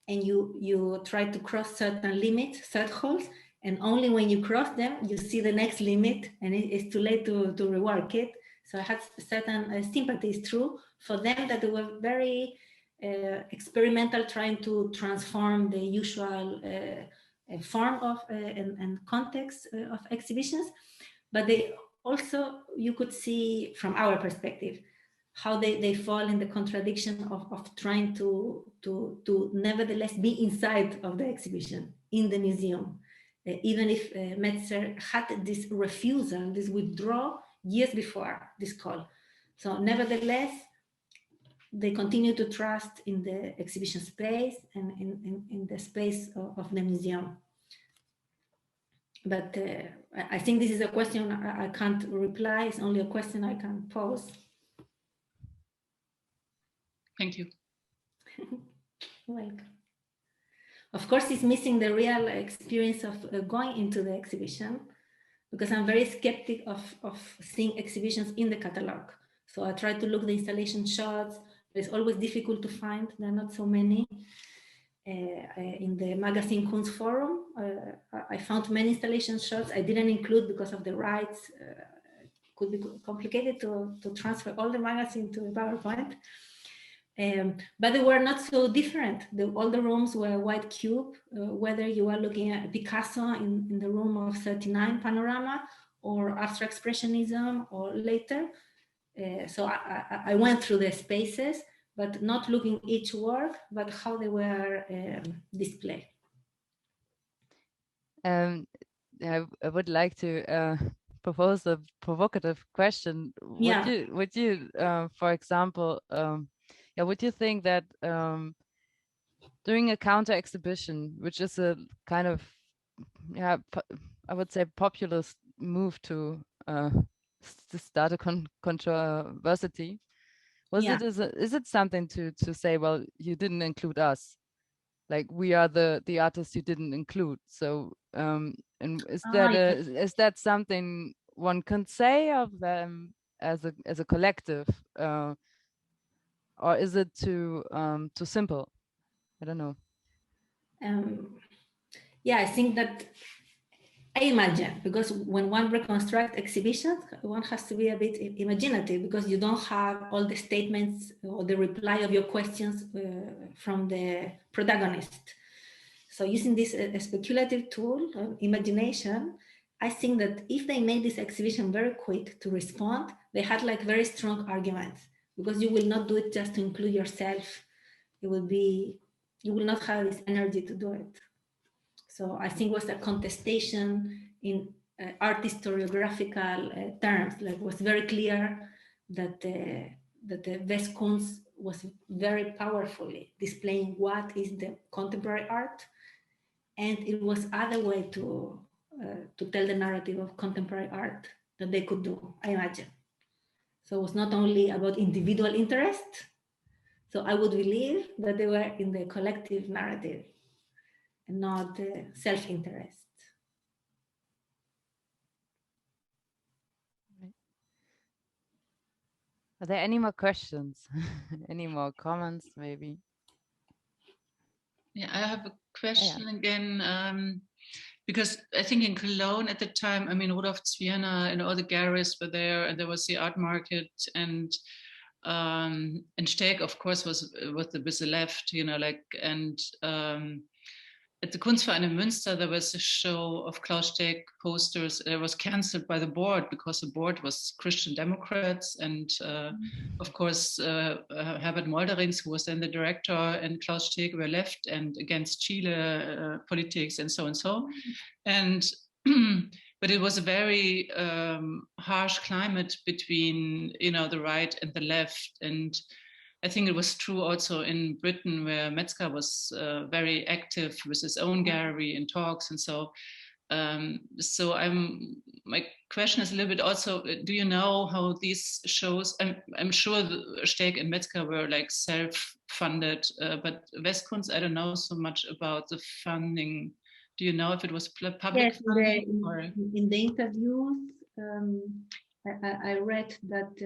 and you try to cross certain limits, thresholds, and only when you cross them, you see the next limit, and it's too late to rework it. So I had certain sympathies through for them that they were very experimental, trying to transform the usual form of and context of exhibitions. But they also, you could see from our perspective, how they fall in the contradiction of trying to nevertheless be inside of the exhibition, in the museum. Even if Metzger had this refusal, this withdrawal years before this call. So nevertheless, they continue to trust in the exhibition space and in the space of the museum. But I think this is a question I can't reply. It's only a question I can pose. Thank you. Welcome. Of course, it's missing the real experience of going into the exhibition, because I'm very skeptic of seeing exhibitions in the catalog. So I try to look the installation shots. It's always difficult to find. There are not so many. In the magazine Kunst Forum, I found many installation shots I didn't include because of the rights. Could be complicated to transfer all the magazine to a PowerPoint. But they were not so different. All the rooms were white cube, whether you are looking at Picasso in the room of 39 panorama, or abstract expressionism, or later. So I went through the spaces, but not looking each work, but how they were displayed. I would like to propose a provocative question. Yeah. Would you, for example, would you think that doing a counter exhibition, which is a kind of, I would say, populist move to start a controversy, is it something to say, well, you didn't include us, like we are the artists you didn't include? So and is that something one can say of them as a collective, or is it too simple? I don't know. Yeah, I think that I imagine, because when one reconstructs exhibitions, one has to be a bit imaginative, because you don't have all the statements or the reply of your questions from the protagonist. So using this speculative tool, imagination, I think that if they made this exhibition very quick to respond, they had like very strong arguments, because you will not do it just to include yourself. It will be, you will not have this energy to do it. So I think it was a contestation in art historiographical terms. Like, it was very clear that the WESTKUNST was very powerfully displaying what is the contemporary art, And it was other way to tell the narrative of contemporary art that they could do, I imagine. So it was not only about individual interest. So I would believe that they were in the collective narrative and not self-interest. Are there any more questions? Any more comments, maybe? Yeah, I have a question again, because I think in Cologne at the time, I mean, Rudolf Zwirner and all the galleries were there, and there was the art market, and Steg, of course, was with the left, you know, like, and at the Kunstverein in Münster, there was a show of Klaus Steg posters. It was cancelled by the board because the board was Christian Democrats. And of course, Herbert Molderins, who was then the director, and Klaus Steg were left and against Chile politics and so and so. And but it was a very harsh climate between, you know, the right and the left. And I think it was true also in Britain, where Metzger was very active with his own gallery and talks, and so. So my question is a little bit also: do you know how these shows? I'm sure Steg and Metzger were like self-funded, but WESTKUNST, I don't know so much about the funding. Do you know if it was public funding? In the interviews, I read that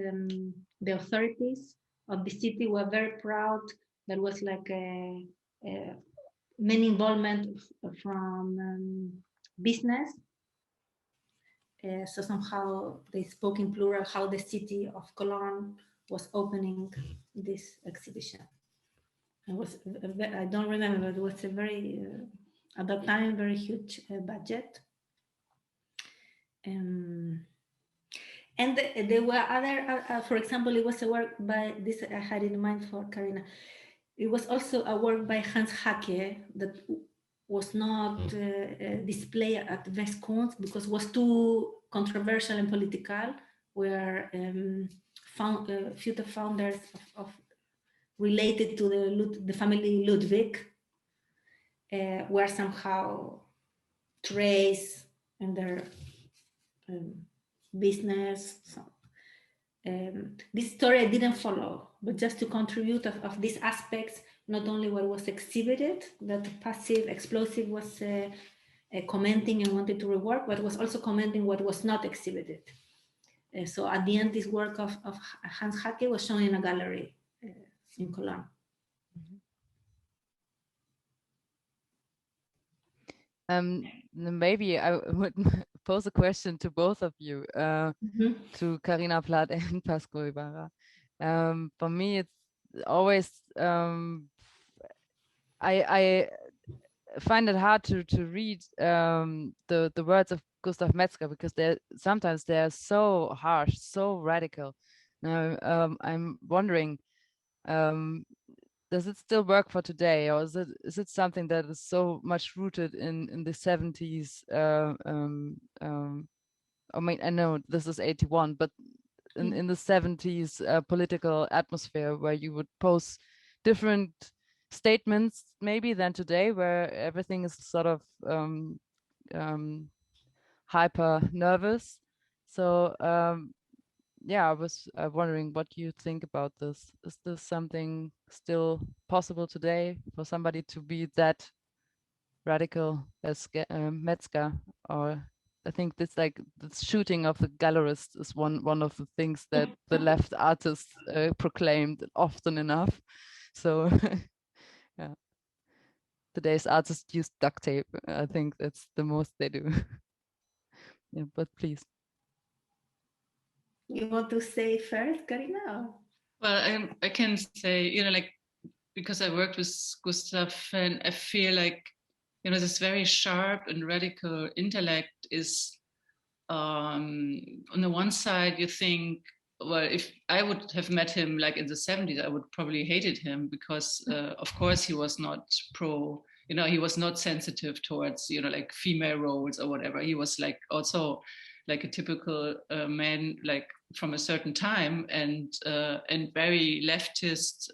the authorities of the city were very proud. There was like many involvement from business. So somehow they spoke in plural how the city of Cologne was opening this exhibition. It was, I don't remember, but it was a very, at that time, very huge budget. And there were other, for example, it was a work by, this I had in mind for Karina. It was also a work by Hans Haacke that was not displayed at WESTKUNST because it was too controversial and political, where future founders of related to the family Ludwig were somehow traced in their business. So, this story I didn't follow, but just to contribute of these aspects, not only what was exhibited, that PASSIV, EXPLOSIV was commenting and wanted to rework, but was also commenting what was not exhibited. So at the end, this work of Hans Haacke was shown in a gallery in Cologne. Maybe I would pose a question to both of you, to Karina Plath and Paz Guevara. For me, it's always, I find it hard to read the words of Gustav Metzger, because sometimes they're so harsh, so radical. Now, I'm wondering, does it still work for today, or is it something that is so much rooted in the 70s? I mean, I know this is 81, but in the 70s political atmosphere, where you would post different statements maybe than today, where everything is sort of hyper nervous. So yeah, I was wondering what you think about this. Is this something still possible today for somebody to be that radical as Metzger? Or I think this, like, the shooting of the gallerist is one of the things that the left artists proclaimed often enough. So yeah, today's artists use duct tape. I think that's the most they do. Yeah, but please. You want to say first, Karina? Well, I can say, you know, like, because I worked with Gustav, and I feel like, you know, this very sharp and radical intellect is, on the one side, you think, well, if I would have met him like in the 70s, I would probably hated him, because of course he was not pro, you know, he was not sensitive towards, you know, like female roles or whatever. He was like also like a typical man, like from a certain time, and very leftist,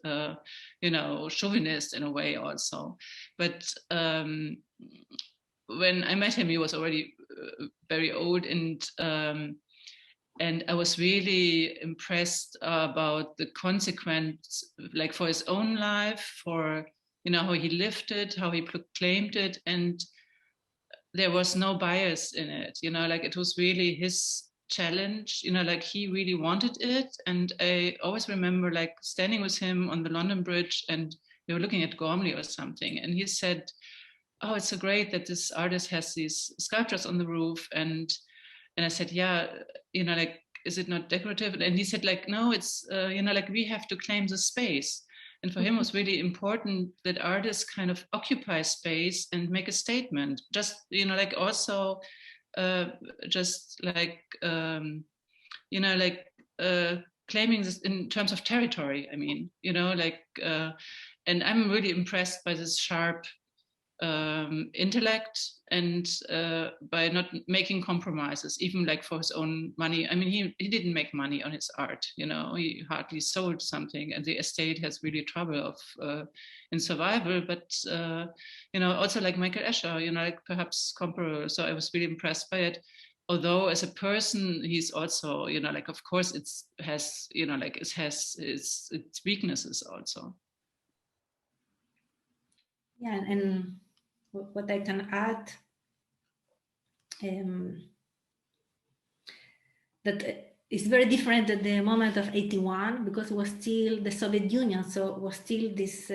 you know, chauvinist in a way also. But when I met him, he was already very old, and I was really impressed about the consequence, like for his own life, for how he lived it, how he proclaimed it, and there was no bias in it. Like it was really his challenge. Like he really wanted it, and I always remember like standing with him on the London Bridge, and we were looking at Gormley or something, and he said, "Oh, it's so great that this artist has these sculptures on the roof," and I said, "Yeah, like, is it not decorative?" And he said, like, "No, it's like we have to claim the space." And for him, it was really important that artists kind of occupy space and make a statement. Just like also, just like claiming this in terms of territory. I mean, and I'm really impressed by this sharp intellect, and by not making compromises, even like for his own money. I mean, he didn't make money on his art. He hardly sold something, and the estate has really trouble of in survival. But also like Michael Escher, like perhaps comparable. So I was really impressed by it. Although as a person, he's also like, of course it has its weaknesses also. Yeah, and what I can add, that it's very different at the moment of 81, because it was still the Soviet Union, so it was still this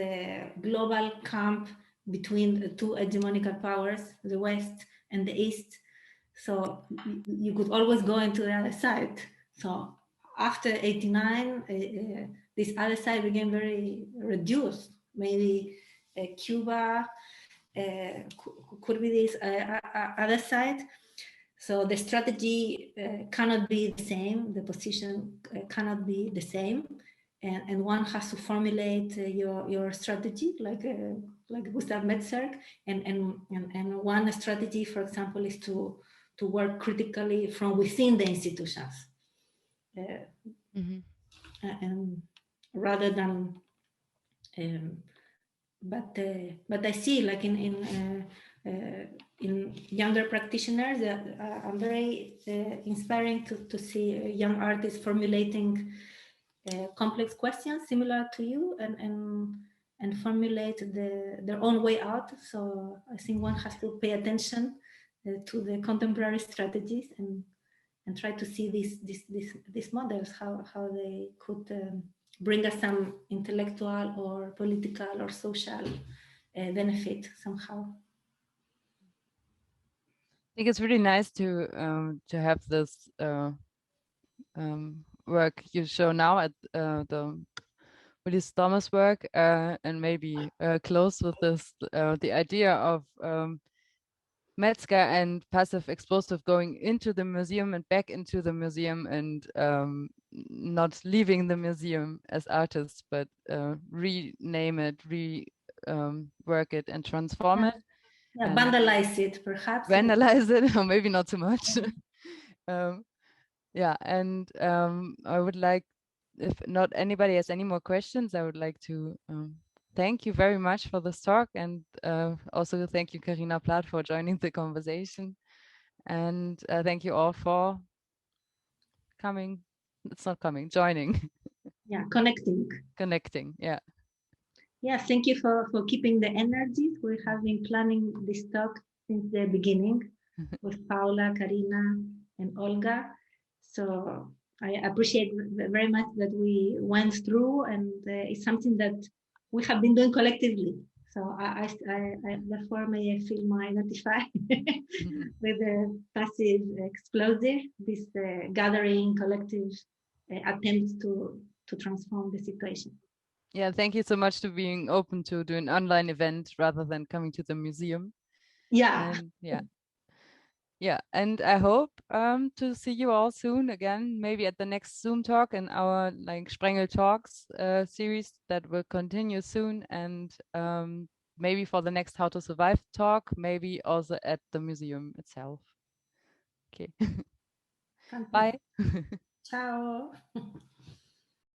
global camp between the two hegemonical powers, the West and the East. So you could always go into the other side. So after 89, this other side became very reduced. Maybe Cuba could be this other side. So the strategy cannot be the same, the position cannot be the same, and one has to formulate your strategy, like Gustav Metzger, and one strategy, for example, is to work critically from within the institutions, and rather than. But I see, like in younger practitioners, I'm very inspiring to see young artists formulating complex questions similar to you, and formulate their own way out. So I think one has to pay attention to the contemporary strategies, and try to see these models, how they could bring us some intellectual or political or social benefit somehow. I think it's really nice to have this work you show now at the Willis Thomas work, and maybe close with this the idea of Metzger and passive explosive going into the museum and back into the museum, and not leaving the museum as artists, but rename it, work it, and transform it. Yeah, vandalize it, perhaps. Vandalize it, or maybe not too much. Yeah, and I would like, if not anybody has any more questions, I would like to thank you very much for this talk, and also thank you, Karina Plath, for joining the conversation, and thank you all for coming. It's not coming, joining. Yeah, connecting. Connecting, yeah. Yeah, thank you for keeping the energy. We have been planning this talk since the beginning with Paula, Karina, and Olga. So I appreciate very much that we went through, and it's something that we have been doing collectively. So I therefore may I feel more identified with the passive explosive, this gathering collective attempt to transform the situation. Yeah, thank you so much to being open to do an online event rather than coming to the museum. Yeah. And yeah, and I hope to see you all soon again, maybe at the next Zoom talk in our like Sprengel Talks series that will continue soon, and maybe for the next How to Survive talk, maybe also at the museum itself. Okay. Bye. Ciao.